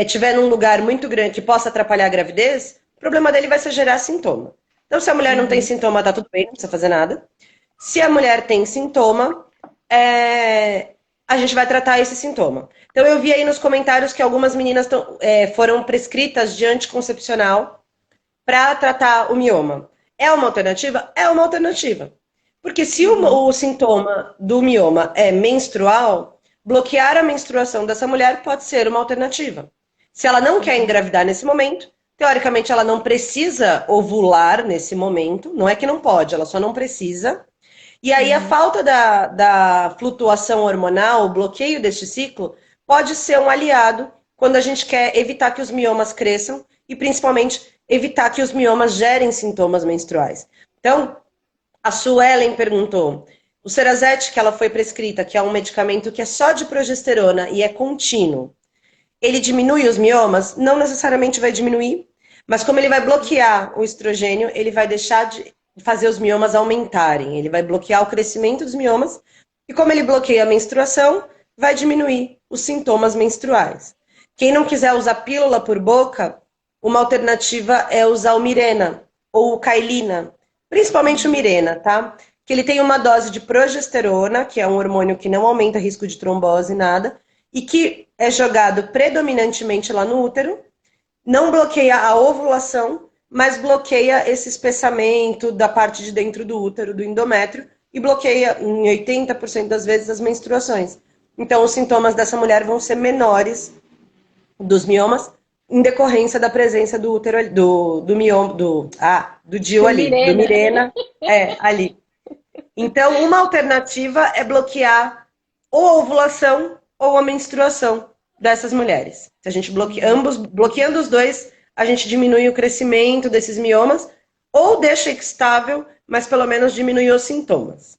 tiver num lugar muito grande que possa atrapalhar a gravidez, o problema dele vai ser gerar sintoma. Então, se a mulher não tem sintoma, tá tudo bem, não precisa fazer nada. Se a mulher tem sintoma, a gente vai tratar esse sintoma. Então, eu vi aí nos comentários que algumas meninas foram prescritas de anticoncepcional para tratar o mioma. É uma alternativa? É uma alternativa. Porque se o sintoma do mioma é menstrual, bloquear a menstruação dessa mulher pode ser uma alternativa. Se ela não quer engravidar nesse momento, teoricamente ela não precisa ovular nesse momento, não é que não pode, ela só não precisa. E aí a falta da flutuação hormonal, o bloqueio deste ciclo, pode ser um aliado quando a gente quer evitar que os miomas cresçam e principalmente evitar que os miomas gerem sintomas menstruais. Então, a Suelen perguntou, o Cerazette que ela foi prescrita, que é um medicamento que é só de progesterona e é contínuo, ele diminui os miomas? Não necessariamente vai diminuir, mas como ele vai bloquear o estrogênio, ele vai deixar de fazer os miomas aumentarem, ele vai bloquear o crescimento dos miomas, e como ele bloqueia a menstruação, vai diminuir os sintomas menstruais. Quem não quiser usar pílula por boca, uma alternativa é usar o Mirena ou o Cailina, principalmente o Mirena, tá? Que ele tem uma dose de progesterona, que é um hormônio que não aumenta risco de trombose, nada, e que é jogado predominantemente lá no útero, não bloqueia a ovulação, mas bloqueia esse espessamento da parte de dentro do útero, do endométrio, e bloqueia em 80% das vezes as menstruações. Então, os sintomas dessa mulher vão ser menores dos miomas em decorrência da presença do útero, do mioma, do DIU Do ali, do Mirena. Mirena, ali. Então, uma alternativa é bloquear ou a ovulação ou a menstruação dessas mulheres. Se a gente bloqueando os dois, a gente diminui o crescimento desses miomas ou deixa estável, mas pelo menos diminui os sintomas.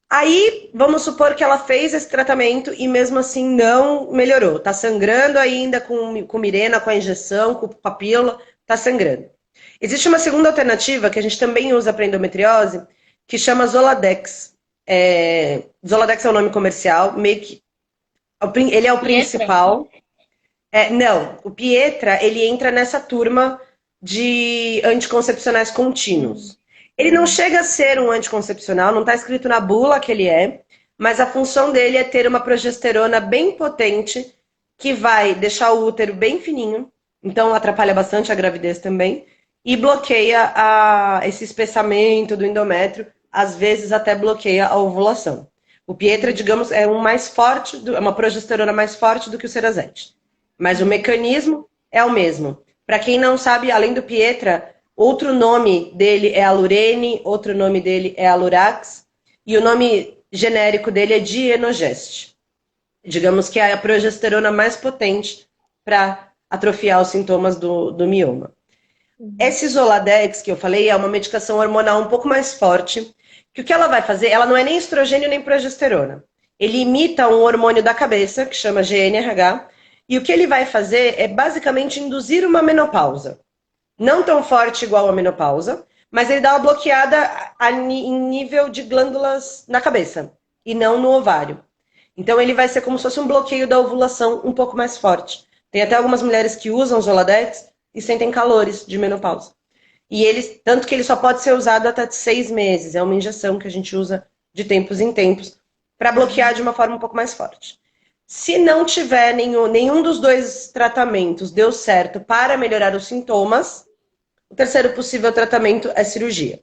Aí, vamos supor que ela fez esse tratamento e mesmo assim não melhorou. Tá sangrando ainda com Mirena, com a injeção, com a pílula, tá sangrando. Existe uma segunda alternativa que a gente também usa para endometriose, que chama Zoladex. Zoladex é o nome comercial, meio que ele é o principal. Não, o Pietra, ele entra nessa turma de anticoncepcionais contínuos. Ele não chega a ser um anticoncepcional, não está escrito na bula que ele é, mas a função dele é ter uma progesterona bem potente que vai deixar o útero bem fininho, então atrapalha bastante a gravidez também, e bloqueia esse espessamento do endométrio, às vezes até bloqueia a ovulação. O Pietra, digamos, é uma progesterona mais forte do que o Cerazete. Mas o mecanismo é o mesmo. Para quem não sabe, além do Pietra, outro nome dele é Alurene, outro nome dele é Alurax, e o nome genérico dele é Dienogest. Digamos que é a progesterona mais potente para atrofiar os sintomas do mioma. Esse Zoladex que eu falei é uma medicação hormonal um pouco mais forte, que o que ela vai fazer, ela não é nem estrogênio nem progesterona. Ele imita um hormônio da cabeça, que chama GnRH, e o que ele vai fazer é basicamente induzir uma menopausa. Não tão forte igual a menopausa, mas ele dá uma bloqueada em nível de glândulas na cabeça, e não no ovário. Então ele vai ser como se fosse um bloqueio da ovulação um pouco mais forte. Tem até algumas mulheres que usam Zoladex e sentem calores de menopausa. Tanto que ele só pode ser usado até 6 meses. É uma injeção que a gente usa de tempos em tempos para bloquear de uma forma um pouco mais forte. Se não tiver nenhum dos dois tratamentos deu certo para melhorar os sintomas, o terceiro possível tratamento é cirurgia.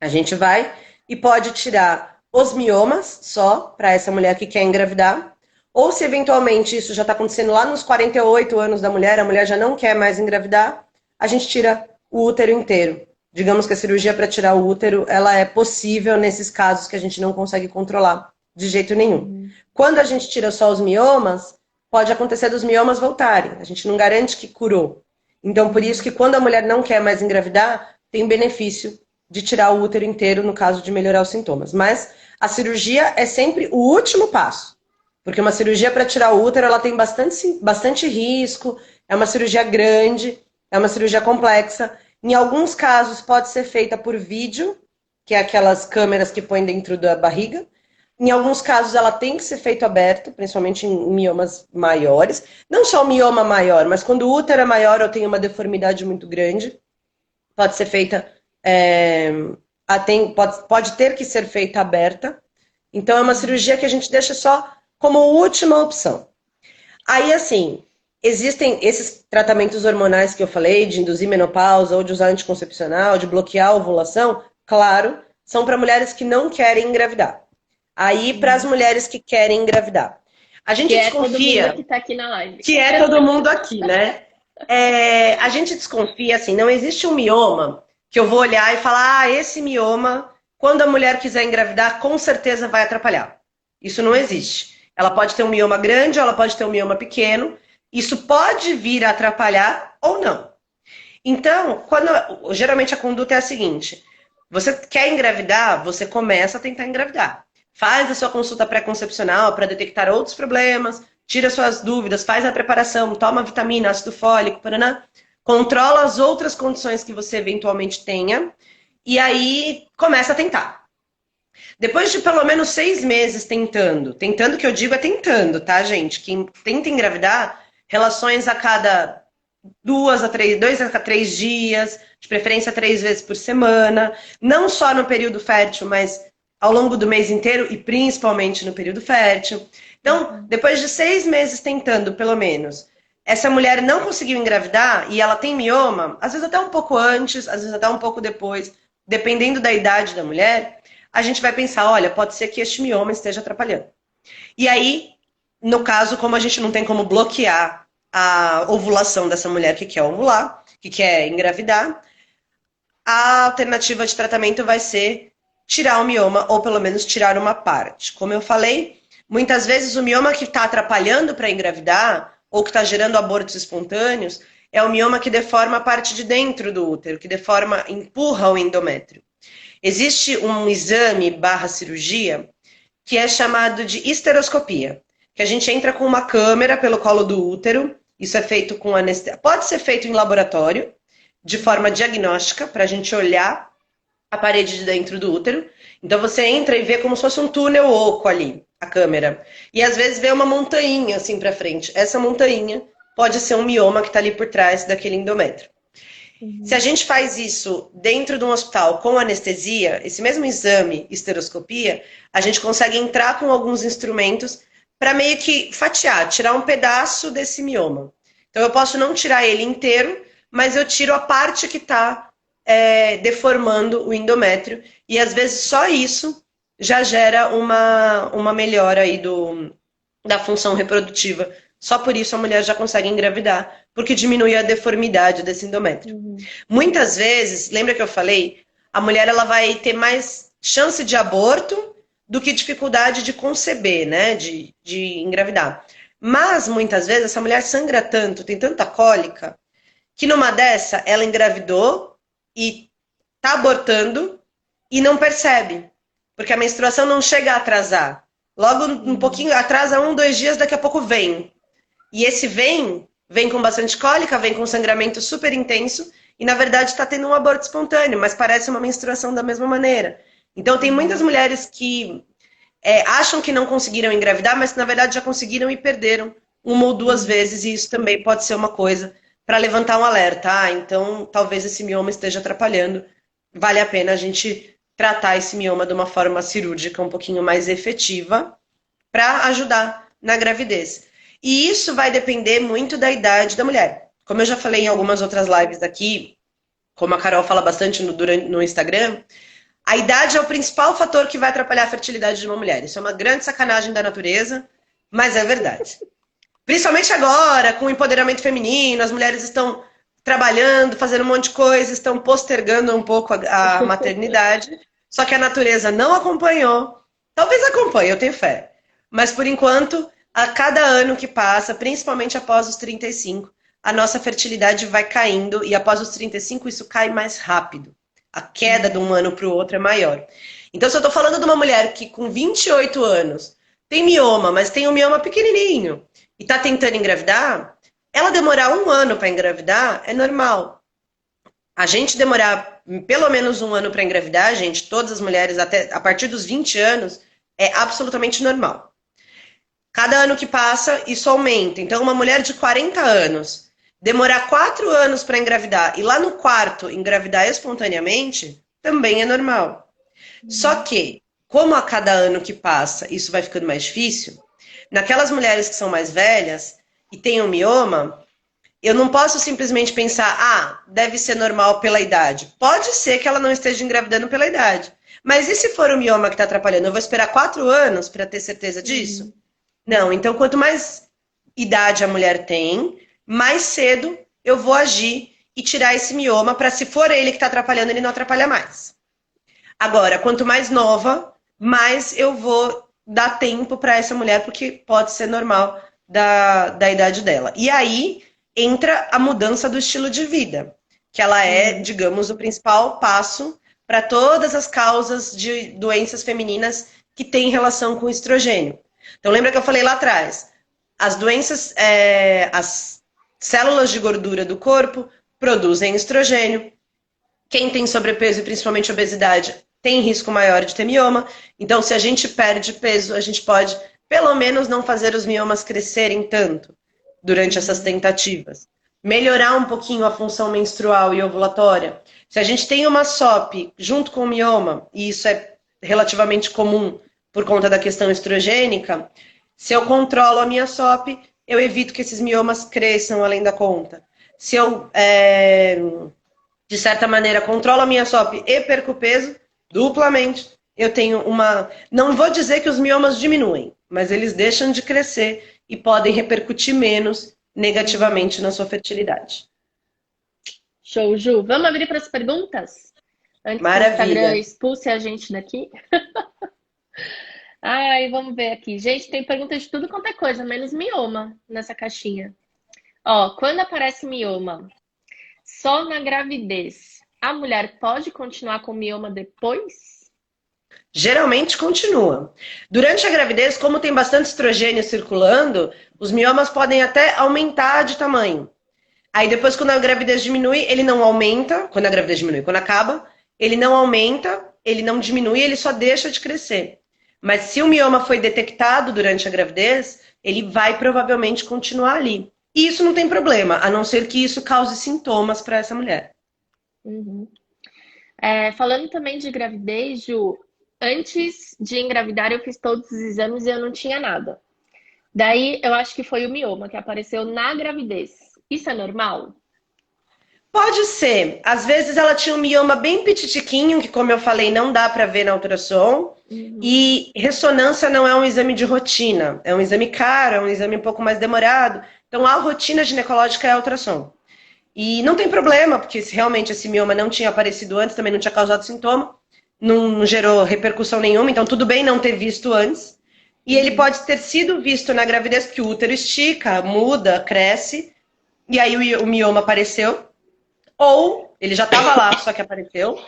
A gente vai e pode tirar os miomas só para essa mulher que quer engravidar, ou se eventualmente isso já está acontecendo lá nos 48 anos da mulher, a mulher já não quer mais engravidar, a gente tira o útero inteiro. Digamos que a cirurgia para tirar o útero, ela é possível nesses casos que a gente não consegue controlar de jeito nenhum. Quando a gente tira só os miomas, pode acontecer dos miomas voltarem. A gente não garante que curou. Então, por isso que quando a mulher não quer mais engravidar, tem benefício de tirar o útero inteiro no caso de melhorar os sintomas. Mas a cirurgia é sempre o último passo. Porque uma cirurgia para tirar o útero, ela tem bastante risco, é uma cirurgia grande, é uma cirurgia complexa. Em alguns casos pode ser feita por vídeo, que é aquelas câmeras que põem dentro da barriga. Em alguns casos ela tem que ser feita aberta, principalmente em miomas maiores. Não só o mioma maior, mas quando o útero é maior ou tem uma deformidade muito grande, pode ser feita, pode ter que ser feita aberta. Então é uma cirurgia que a gente deixa só como última opção. Aí, assim, existem esses tratamentos hormonais que eu falei, de induzir menopausa, ou de usar anticoncepcional, de bloquear a ovulação, claro, são para mulheres que não querem engravidar. Aí, para as mulheres que querem engravidar. A gente desconfia... Que é todo mundo que está aqui na live. Que é todo mundo aqui, né? A gente desconfia, assim, não existe um mioma que eu vou olhar e falar, esse mioma, quando a mulher quiser engravidar, com certeza vai atrapalhar. Isso não existe. Ela pode ter um mioma grande ou ela pode ter um mioma pequeno. Isso pode vir a atrapalhar ou não. Então, geralmente a conduta é a seguinte. Você quer engravidar, você começa a tentar engravidar. Faz a sua consulta pré-concepcional para detectar outros problemas, tira suas dúvidas, faz a preparação, toma vitamina, ácido fólico, paraná, controla as outras condições que você eventualmente tenha e aí começa a tentar. Depois de pelo menos 6 meses tentando que eu digo é tentando, tá, gente? Quem tenta engravidar, relações a cada 2 a 3 dias, de preferência 3 vezes por semana, não só no período fértil, mas ao longo do mês inteiro e principalmente no período fértil. Então, depois de 6 meses tentando, pelo menos, essa mulher não conseguiu engravidar e ela tem mioma, às vezes até um pouco antes, às vezes até um pouco depois, dependendo da idade da mulher, a gente vai pensar, olha, pode ser que este mioma esteja atrapalhando. E aí, no caso, como a gente não tem como bloquear a ovulação dessa mulher que quer ovular, que quer engravidar, a alternativa de tratamento vai ser tirar o mioma, ou pelo menos tirar uma parte. Como eu falei, muitas vezes o mioma que está atrapalhando para engravidar, ou que está gerando abortos espontâneos, é o mioma que deforma a parte de dentro do útero, que deforma, empurra o endométrio. Existe um exame barra cirurgia que é chamado de histeroscopia, que a gente entra com uma câmera pelo colo do útero, isso é feito com anestesia, pode ser feito em laboratório, de forma diagnóstica, para a gente olhar a parede de dentro do útero. Então você entra e vê como se fosse um túnel oco ali, a câmera. E às vezes vê uma montanha assim para frente. Essa montanha pode ser um mioma que está ali por trás daquele endométrio. Se a gente faz isso dentro de um hospital com anestesia, esse mesmo exame, histeroscopia, a gente consegue entrar com alguns instrumentos para meio que fatiar, tirar um pedaço desse mioma. Então eu posso não tirar ele inteiro, mas eu tiro a parte que está deformando o endométrio. E às vezes só isso já gera uma melhora aí da função reprodutiva. Só por isso a mulher já consegue engravidar, porque diminui a deformidade desse endométrio. Muitas vezes, lembra que eu falei, a mulher ela vai ter mais chance de aborto do que dificuldade de conceber, né? De engravidar. Mas muitas vezes essa mulher sangra tanto, tem tanta cólica, que numa dessa ela engravidou e tá abortando e não percebe. Porque a menstruação não chega a atrasar. Logo um pouquinho, atrasa 1, 2 dias, daqui a pouco vem. E esse vem com bastante cólica, vem com sangramento super intenso e na verdade está tendo um aborto espontâneo, mas parece uma menstruação da mesma maneira. Então tem muitas mulheres que acham que não conseguiram engravidar, mas que na verdade já conseguiram e perderam 1 ou 2 vezes, e isso também pode ser uma coisa para levantar um alerta. Então talvez esse mioma esteja atrapalhando. Vale a pena a gente tratar esse mioma de uma forma cirúrgica um pouquinho mais efetiva para ajudar na gravidez. E isso vai depender muito da idade da mulher. Como eu já falei em algumas outras lives aqui, como a Carol fala bastante no Instagram, a idade é o principal fator que vai atrapalhar a fertilidade de uma mulher. Isso é uma grande sacanagem da natureza, mas é verdade. Principalmente agora, com o empoderamento feminino, as mulheres estão trabalhando, fazendo um monte de coisa, estão postergando um pouco a maternidade, só que a natureza não acompanhou. Talvez acompanhe, eu tenho fé. Mas por enquanto, a cada ano que passa, principalmente após os 35, a nossa fertilidade vai caindo, e após os 35 isso cai mais rápido. A queda de um ano para o outro é maior. Então, se eu estou falando de uma mulher que com 28 anos tem mioma, mas tem um mioma pequenininho, e está tentando engravidar, ela demorar 1 ano para engravidar é normal. A gente demorar pelo menos 1 ano para engravidar, gente, todas as mulheres até a partir dos 20 anos, é absolutamente normal. Cada ano que passa, isso aumenta. Então, uma mulher de 40 anos demorar 4 anos para engravidar e lá no 4º engravidar espontaneamente, também é normal. Só que, como a cada ano que passa isso vai ficando mais difícil, naquelas mulheres que são mais velhas e têm um mioma, eu não posso simplesmente pensar, deve ser normal pela idade. Pode ser que ela não esteja engravidando pela idade. Mas e se for o mioma que está atrapalhando? Eu vou esperar 4 anos para ter certeza disso? Não, então quanto mais idade a mulher tem, mais cedo eu vou agir e tirar esse mioma para, se for ele que está atrapalhando, ele não atrapalha mais. Agora, quanto mais nova, mais eu vou dar tempo para essa mulher, porque pode ser normal da idade dela. E aí entra a mudança do estilo de vida, que ela é, digamos, o principal passo para todas as causas de doenças femininas que têm relação com o estrogênio. Então, lembra que eu falei lá atrás? As doenças, as células de gordura do corpo produzem estrogênio. Quem tem sobrepeso e principalmente obesidade tem risco maior de ter mioma. Então, se a gente perde peso, a gente pode, pelo menos, não fazer os miomas crescerem tanto durante essas tentativas. Melhorar um pouquinho a função menstrual e ovulatória. Se a gente tem uma SOP junto com o mioma, e isso é relativamente comum por conta da questão estrogênica, se eu controlo a minha SOP, eu evito que esses miomas cresçam além da conta. Se eu, de certa maneira, controlo a minha SOP e perco peso, duplamente, eu tenho uma. Não vou dizer que os miomas diminuem, mas eles deixam de crescer e podem repercutir menos negativamente na sua fertilidade. Show, Ju. Vamos abrir para as perguntas? Antes que o Instagram Maravilha. expulse a gente daqui. Ai, vamos ver aqui. Gente, tem pergunta de tudo quanto é coisa, menos mioma nessa caixinha. Ó, quando aparece mioma, só na gravidez, a mulher pode continuar com mioma depois? Geralmente continua. Durante a gravidez, como tem bastante estrogênio circulando, os miomas podem até aumentar de tamanho. Aí depois, quando a gravidez diminui, ele não aumenta. Quando a gravidez diminui, quando acaba, ele não aumenta, ele não diminui, ele só deixa de crescer. Mas se o mioma foi detectado durante a gravidez, ele vai provavelmente continuar ali. E isso não tem problema, a não ser que isso cause sintomas para essa mulher. Uhum. Falando também de gravidez, Ju, antes de engravidar eu fiz todos os exames e eu não tinha nada. Daí eu acho que foi o mioma que apareceu na gravidez. Isso é normal? Pode ser. Às vezes ela tinha um mioma bem petitiquinho, que como eu falei, não dá para ver na ultrassom. Uhum. E ressonância não é um exame de rotina, é um exame caro, é um exame um pouco mais demorado. Então a rotina ginecológica é a ultrassom. E não tem problema, porque se realmente esse mioma não tinha aparecido antes, também não tinha causado sintoma, não gerou repercussão nenhuma, então tudo bem não ter visto antes. E ele Uhum. pode ter sido visto na gravidez, porque o útero estica, muda, cresce, e aí o mioma apareceu. Ou ele já estava lá, só que apareceu.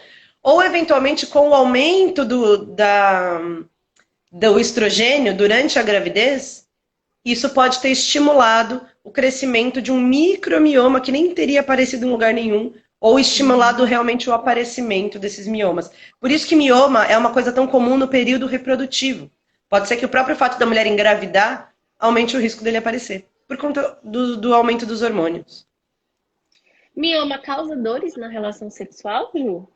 Ou eventualmente com o aumento do estrogênio durante a gravidez, isso pode ter estimulado o crescimento de um micromioma que nem teria aparecido em lugar nenhum, ou estimulado Uhum. realmente o aparecimento desses miomas. Por isso que mioma é uma coisa tão comum no período reprodutivo. Pode ser que o próprio fato da mulher engravidar aumente o risco dele aparecer, por conta do aumento dos hormônios. Mioma causa dores na relação sexual, Ju?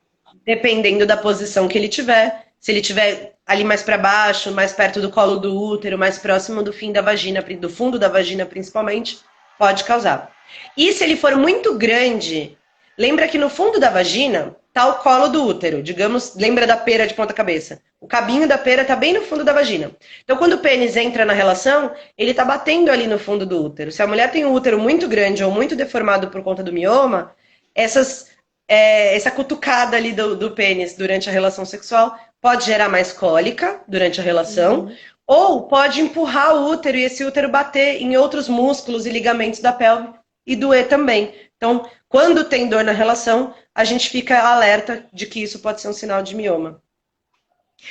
Dependendo da posição que ele tiver. Se ele tiver ali mais para baixo, mais perto do colo do útero, mais próximo do fim da vagina, do fundo da vagina principalmente, pode causar. E se ele for muito grande, lembra que no fundo da vagina tá o colo do útero, digamos, lembra da pera de ponta cabeça. O cabinho da pera tá bem no fundo da vagina. Então quando o pênis entra na relação, ele tá batendo ali no fundo do útero. Se a mulher tem um útero muito grande ou muito deformado por conta do mioma, essa cutucada ali do pênis durante a relação sexual pode gerar mais cólica durante a relação, Uhum. ou pode empurrar o útero e esse útero bater em outros músculos e ligamentos da pelve e doer também. Então, quando tem dor na relação, a gente fica alerta de que isso pode ser um sinal de mioma.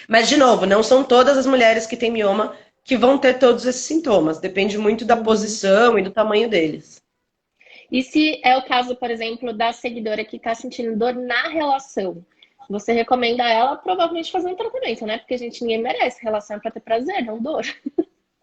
Mas, de novo, não são todas as mulheres que têm mioma que vão ter todos esses sintomas. Depende muito da Uhum. posição e do tamanho deles. E se é o caso, por exemplo, da seguidora que está sentindo dor na relação, você recomenda a ela provavelmente fazer um tratamento, né? Porque a gente ninguém merece. Relação é pra ter prazer, não dor.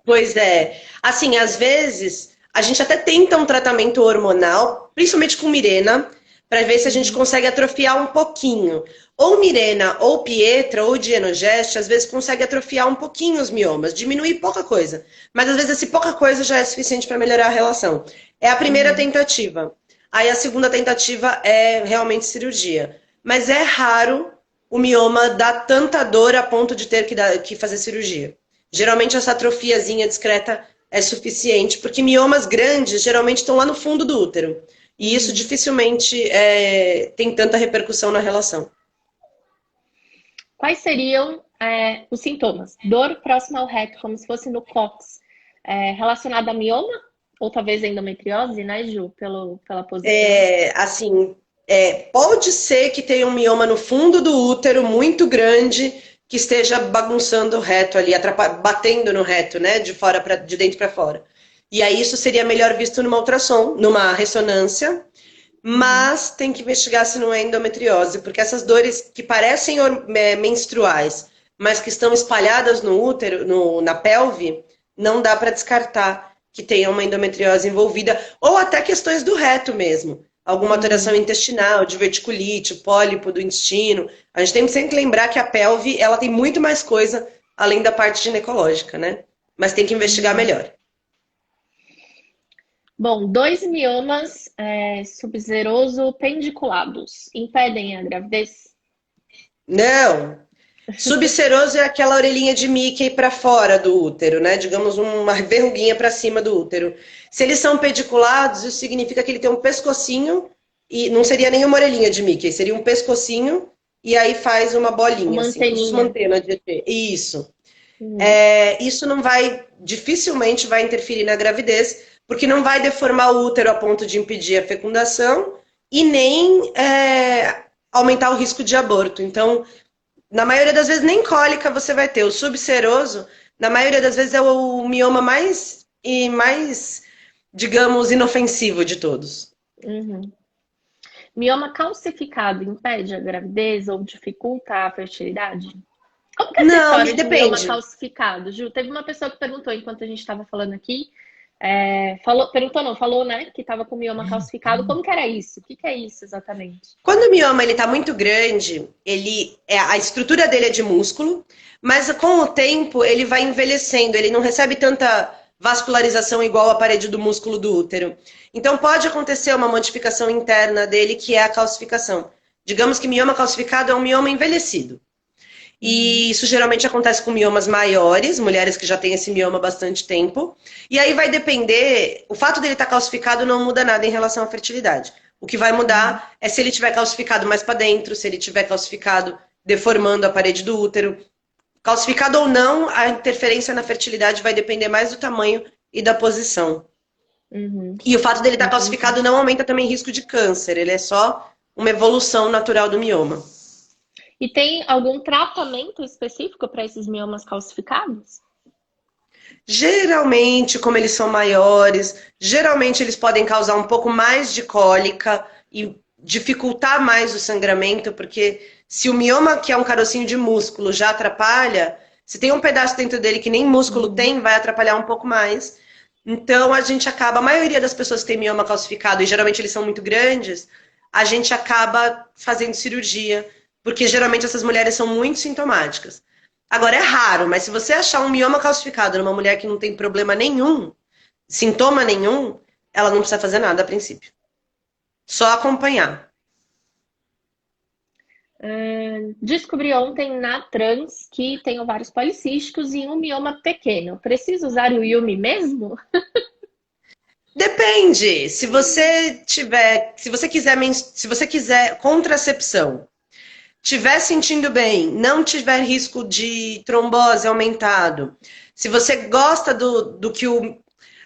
Pois é. Assim, às vezes, a gente até tenta um tratamento hormonal, principalmente com Mirena, para ver se a gente Uhum. consegue atrofiar um pouquinho. Ou Mirena, ou Pietra, ou Dienogest, às vezes consegue atrofiar um pouquinho os miomas, diminuir pouca coisa. Mas às vezes esse pouca coisa já é suficiente para melhorar a relação. É a primeira Uhum. tentativa. Aí a segunda tentativa é realmente cirurgia. Mas é raro o mioma dar tanta dor a ponto de ter que fazer cirurgia. Geralmente essa atrofiazinha discreta é suficiente, porque miomas grandes geralmente estão lá no fundo do útero. E isso Uhum. dificilmente tem tanta repercussão na relação. Quais seriam os sintomas? Dor próxima ao reto, como se fosse no cóccix, relacionada a mioma? Ou talvez endometriose, né, Ju? Pela posição. Assim, pode ser que tenha um mioma no fundo do útero muito grande que esteja bagunçando o reto ali, batendo no reto, né, de dentro para fora. E aí isso seria melhor visto numa ultrassom, numa ressonância, Uhum. mas tem que investigar se não é endometriose, porque essas dores que parecem menstruais, mas que estão espalhadas no útero, na pelve, não dá para descartar que tenha uma endometriose envolvida, ou até questões do reto mesmo. Alguma alteração Uhum. intestinal, diverticulite, pólipo do intestino. A gente tem que sempre lembrar que a pelve, ela tem muito mais coisa além da parte ginecológica, né? Mas tem que investigar Uhum. melhor. Bom, dois miomas subseroso pendiculados impedem a gravidez? Não, Subseroso é aquela orelhinha de Mickey para fora do útero, né? Digamos uma verruguinha para cima do útero. Se eles são pediculados, isso significa que ele tem um pescocinho e não seria nem uma orelhinha de Mickey, seria um pescocinho e aí faz uma bolinha, Uma assim, como se fosse uma anteninha. antena de ET. Isso. Hum. Isso não vai, dificilmente vai interferir na gravidez, porque não vai deformar o útero a ponto de impedir a fecundação e nem aumentar o risco de aborto. Então, na maioria das vezes, nem cólica você vai ter. O subseroso, na maioria das vezes, é o mioma mais, digamos, inofensivo de todos. Uhum. Mioma calcificado impede a gravidez ou dificulta a fertilidade? Como que é essa Não, história de mioma depende. calcificado, Ju? Teve uma pessoa que perguntou enquanto a gente estava falando aqui. Perguntou não, falou, né, que estava com mioma calcificado. Como que era isso? O que que é isso exatamente? Quando o mioma ele tá muito grande, a estrutura dele é de músculo, mas com o tempo ele vai envelhecendo, ele não recebe tanta vascularização igual a parede do músculo do útero. Então pode acontecer uma modificação interna dele que é a calcificação. Digamos que mioma calcificado é um mioma envelhecido. Uhum. E isso geralmente acontece com miomas maiores, mulheres que já têm esse mioma há bastante tempo. E aí vai depender, o fato dele estar calcificado não muda nada em relação à fertilidade. O que vai Uhum. mudar é se ele tiver calcificado mais para dentro, se ele tiver calcificado deformando a parede do útero. Calcificado ou não, a interferência na fertilidade vai depender mais do tamanho e da posição. Uhum. E o fato dele estar Entendi. calcificado não aumenta também risco de câncer, ele é só uma evolução natural do mioma. E tem algum tratamento específico para esses miomas calcificados? Geralmente, como eles são maiores, geralmente eles podem causar um pouco mais de cólica e dificultar mais o sangramento, porque se o mioma, que é um carocinho de músculo, já atrapalha, se tem um pedaço dentro dele que nem músculo Uhum. tem, vai atrapalhar um pouco mais. Então a gente acaba, a maioria das pessoas que tem mioma calcificado, e geralmente eles são muito grandes, a gente acaba fazendo cirurgia, porque geralmente essas mulheres são muito sintomáticas. Agora é raro, mas se você achar um mioma calcificado numa mulher que não tem problema nenhum, sintoma nenhum, ela não precisa fazer nada a princípio. Só acompanhar. Descobri ontem na trans que tenho vários policísticos e um mioma pequeno. Preciso usar o Yumi mesmo? Depende. Se você quiser contracepção, tiver sentindo bem, não tiver risco de trombose aumentado, se você gosta do que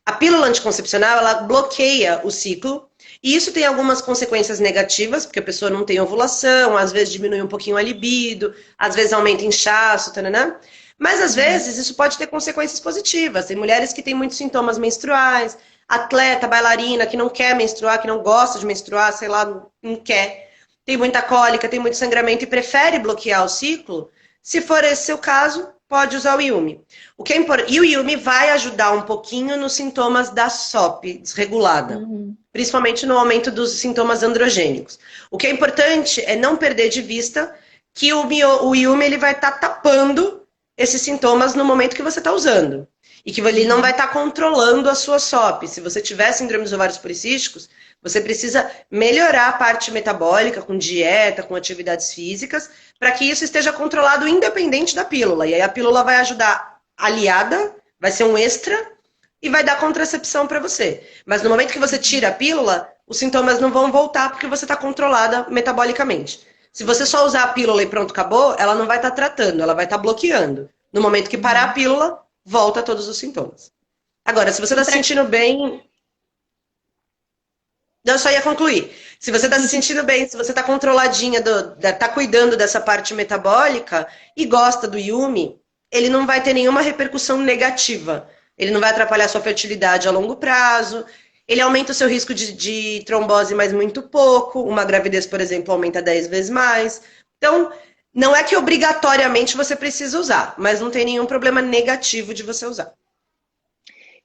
a pílula anticoncepcional, ela bloqueia o ciclo, e isso tem algumas consequências negativas, porque a pessoa não tem ovulação, às vezes diminui um pouquinho a libido, às vezes aumenta inchaço, tananã. Mas às Uhum. vezes isso pode ter consequências positivas. Tem mulheres que têm muitos sintomas menstruais, atleta, bailarina, que não quer menstruar, que não gosta de menstruar, sei lá, não quer. Tem muita cólica, tem muito sangramento e prefere bloquear o ciclo. Se for esse seu caso, pode usar o Yumi. E o Yumi vai ajudar um pouquinho nos sintomas da SOP desregulada, Uhum. principalmente no aumento dos sintomas androgênicos. O que é importante é não perder de vista que o Yumi ele vai estar tapando esses sintomas no momento que você está usando. E que ele não vai Uhum. estar controlando a sua SOP. Se você tiver síndrome dos ovários policísticos, você precisa melhorar a parte metabólica com dieta, com atividades físicas, para que isso esteja controlado independente da pílula. E aí a pílula vai ajudar aliada, vai ser um extra e vai dar contracepção para você. Mas no momento que você tira a pílula, os sintomas não vão voltar porque você está controlada metabolicamente. Se você só usar a pílula e pronto, acabou, ela não vai estar tratando, ela vai estar bloqueando. No momento que parar a Uhum. pílula, volta todos os sintomas. Agora, se você E está se para sentindo bem, eu só ia concluir. Se você está se sentindo bem, se você está controladinha, tá cuidando dessa parte metabólica e gosta do Yumi, ele não vai ter nenhuma repercussão negativa. Ele não vai atrapalhar sua fertilidade a longo prazo. Ele aumenta o seu risco de trombose, mas muito pouco. Uma gravidez, por exemplo, aumenta 10 vezes mais. Então, não é que obrigatoriamente você precisa usar, mas não tem nenhum problema negativo de você usar.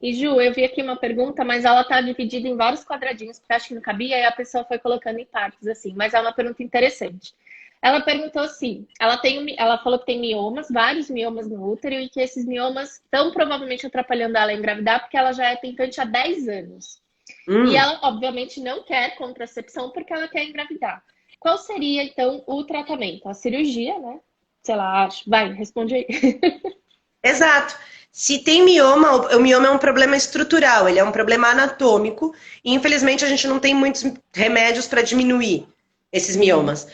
E Ju, eu vi aqui uma pergunta, mas ela tá dividida em vários quadradinhos, porque acho que não cabia, e a pessoa foi colocando em partes, assim. Mas é uma pergunta interessante. Ela perguntou assim: ela falou que tem miomas, vários miomas no útero, e que esses miomas estão provavelmente atrapalhando ela a engravidar, porque ela já é tentante há 10 anos. E Hum. ela, obviamente, não quer contracepção porque ela quer engravidar. Qual seria, então, o tratamento? A cirurgia, né? sei lá, acho. Vai, responde aí. Exato. Se tem mioma, o mioma é um problema estrutural, ele é um problema anatômico, e infelizmente a gente não tem muitos remédios para diminuir esses miomas.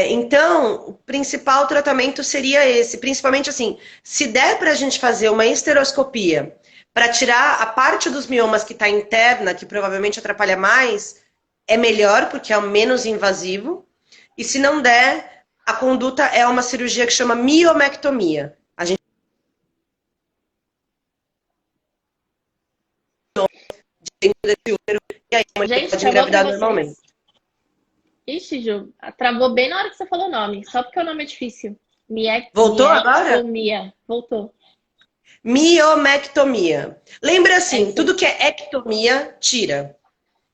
Então, o principal tratamento seria esse, principalmente assim, se der para a gente fazer uma esteroscopia para tirar a parte dos miomas que está interna, que provavelmente atrapalha mais, é melhor, porque é menos invasivo, e se não der, a conduta é uma cirurgia que chama miomectomia. Dentro desse útero, e aí a mulher Gente, pode travou pra engravidar vocês. normalmente. Ixi, Ju, travou bem na hora que você falou o nome, só porque o nome é difícil. Voltou agora? Miectomia. Voltou. Miomectomia. Lembra É assim, isso aí. tudo que é ectomia, tira.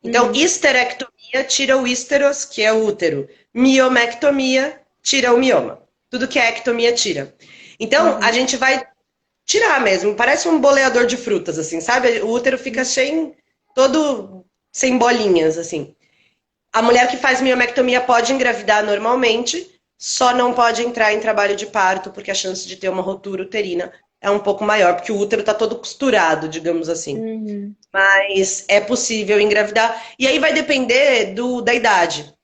Então, Uhum, histerectomia tira o hísteros, que é o útero. Miomectomia tira o mioma. Tudo que é ectomia, tira. Então, a uhum, gente vai tirar mesmo. Parece um boleador de frutas, assim, sabe? O útero fica cheio, todo sem bolinhas, assim. A mulher que faz miomectomia pode engravidar normalmente, só não pode entrar em trabalho de parto, porque a chance de ter uma rotura uterina é um pouco maior, porque o útero está todo costurado, digamos assim. uhum, Mas é possível engravidar. E aí vai depender da idade.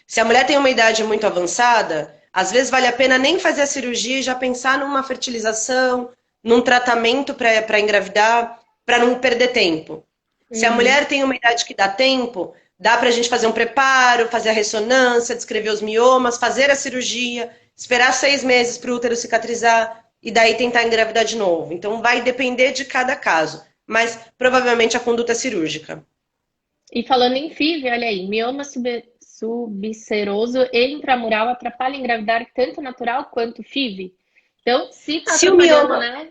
Se a mulher tem uma idade muito avançada, às vezes vale a pena nem fazer a cirurgia e já pensar numa fertilização, num tratamento para engravidar, para não perder tempo. Se a uhum. mulher tem uma idade que dá tempo, dá para a gente fazer um preparo, fazer a ressonância, descrever os miomas, fazer a cirurgia, esperar 6 meses para o útero cicatrizar e daí tentar engravidar de novo. Então vai depender de cada caso, mas provavelmente a conduta é cirúrgica. E falando em FIV, olha aí, subseroso e intramural atrapalha engravidar tanto natural quanto FIV. Então, se tá Se o atrapalhando, mioma né?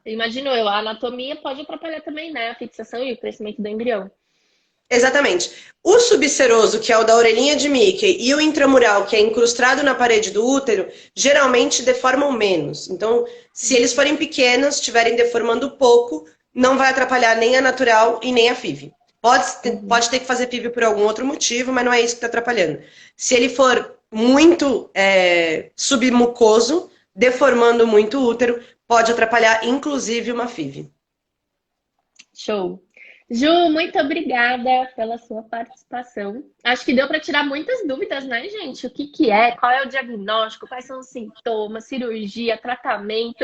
Imagino eu, a anatomia pode atrapalhar também, né? A fixação e o crescimento do embrião. Exatamente. O subseroso, que é o da orelhinha de Mickey, e o intramural, que é incrustado na parede do útero, geralmente deformam menos. Então, se eles forem pequenos, estiverem deformando pouco, não vai atrapalhar nem a natural e nem a FIV. Uhum. Pode ter que fazer FIV por algum outro motivo, mas não é isso que está atrapalhando. Se ele for muito submucoso, deformando muito o útero, pode atrapalhar inclusive uma FIV. Show. Ju, muito obrigada pela sua participação. Acho que deu para tirar muitas dúvidas, né, gente? O que que é? Qual é o diagnóstico? Quais são os sintomas? Cirurgia, tratamento?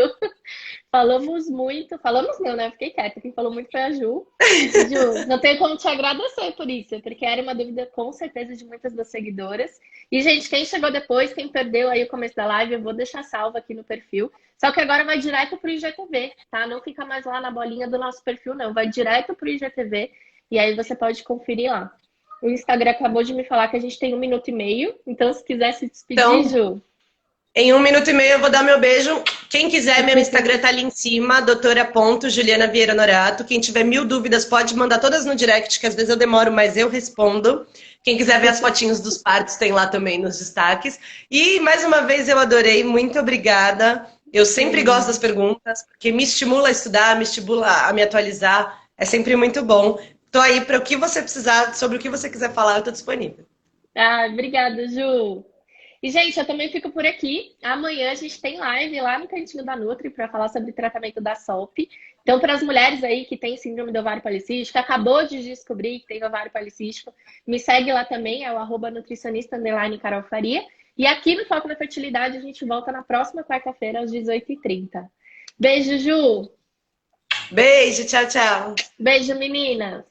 Falamos muito. Falamos não, né? Fiquei quieta. Quem falou muito foi a Ju. E, Ju, não tenho como te agradecer por isso, porque era uma dúvida com certeza de muitas das seguidoras. E, gente, quem chegou depois, quem perdeu aí o começo da live, eu vou deixar salvo aqui no perfil. Só que agora vai direto pro IGTV, tá? Não fica mais lá na bolinha do nosso perfil, não. Vai direto pro IGTV e aí você pode conferir lá. O Instagram acabou de me falar que a gente tem 1 minuto e meio. Então, se quiser se despedir, Então, Ju. em 1 minuto e meio eu vou dar meu beijo. Quem quiser, meu Instagram tá ali em cima, doutora.Juliana Vieira Norato. Quem tiver 1000 dúvidas pode mandar todas no direct, que às vezes eu demoro, mas eu respondo. Quem quiser ver as fotinhos dos partos, tem lá também nos destaques. E mais uma vez eu adorei, muito obrigada. Eu sempre gosto das perguntas, porque me estimula a estudar, me estimula a me atualizar. É sempre muito bom. Tô aí para o que você precisar, sobre o que você quiser falar, eu tô disponível. Obrigada, Ju. E, gente, eu também fico por aqui. Amanhã a gente tem live lá no Cantinho da Nutri para falar sobre tratamento da SOP. Então, para as mulheres aí que têm síndrome do ovário policístico, acabou de descobrir que tem ovário policístico, me segue lá também, é o @nutricionista_Carol Faria. E aqui no Foco na Fertilidade a gente volta na próxima quarta-feira às 18h30. Beijo, Ju. Beijo, tchau, tchau. Beijo, meninas.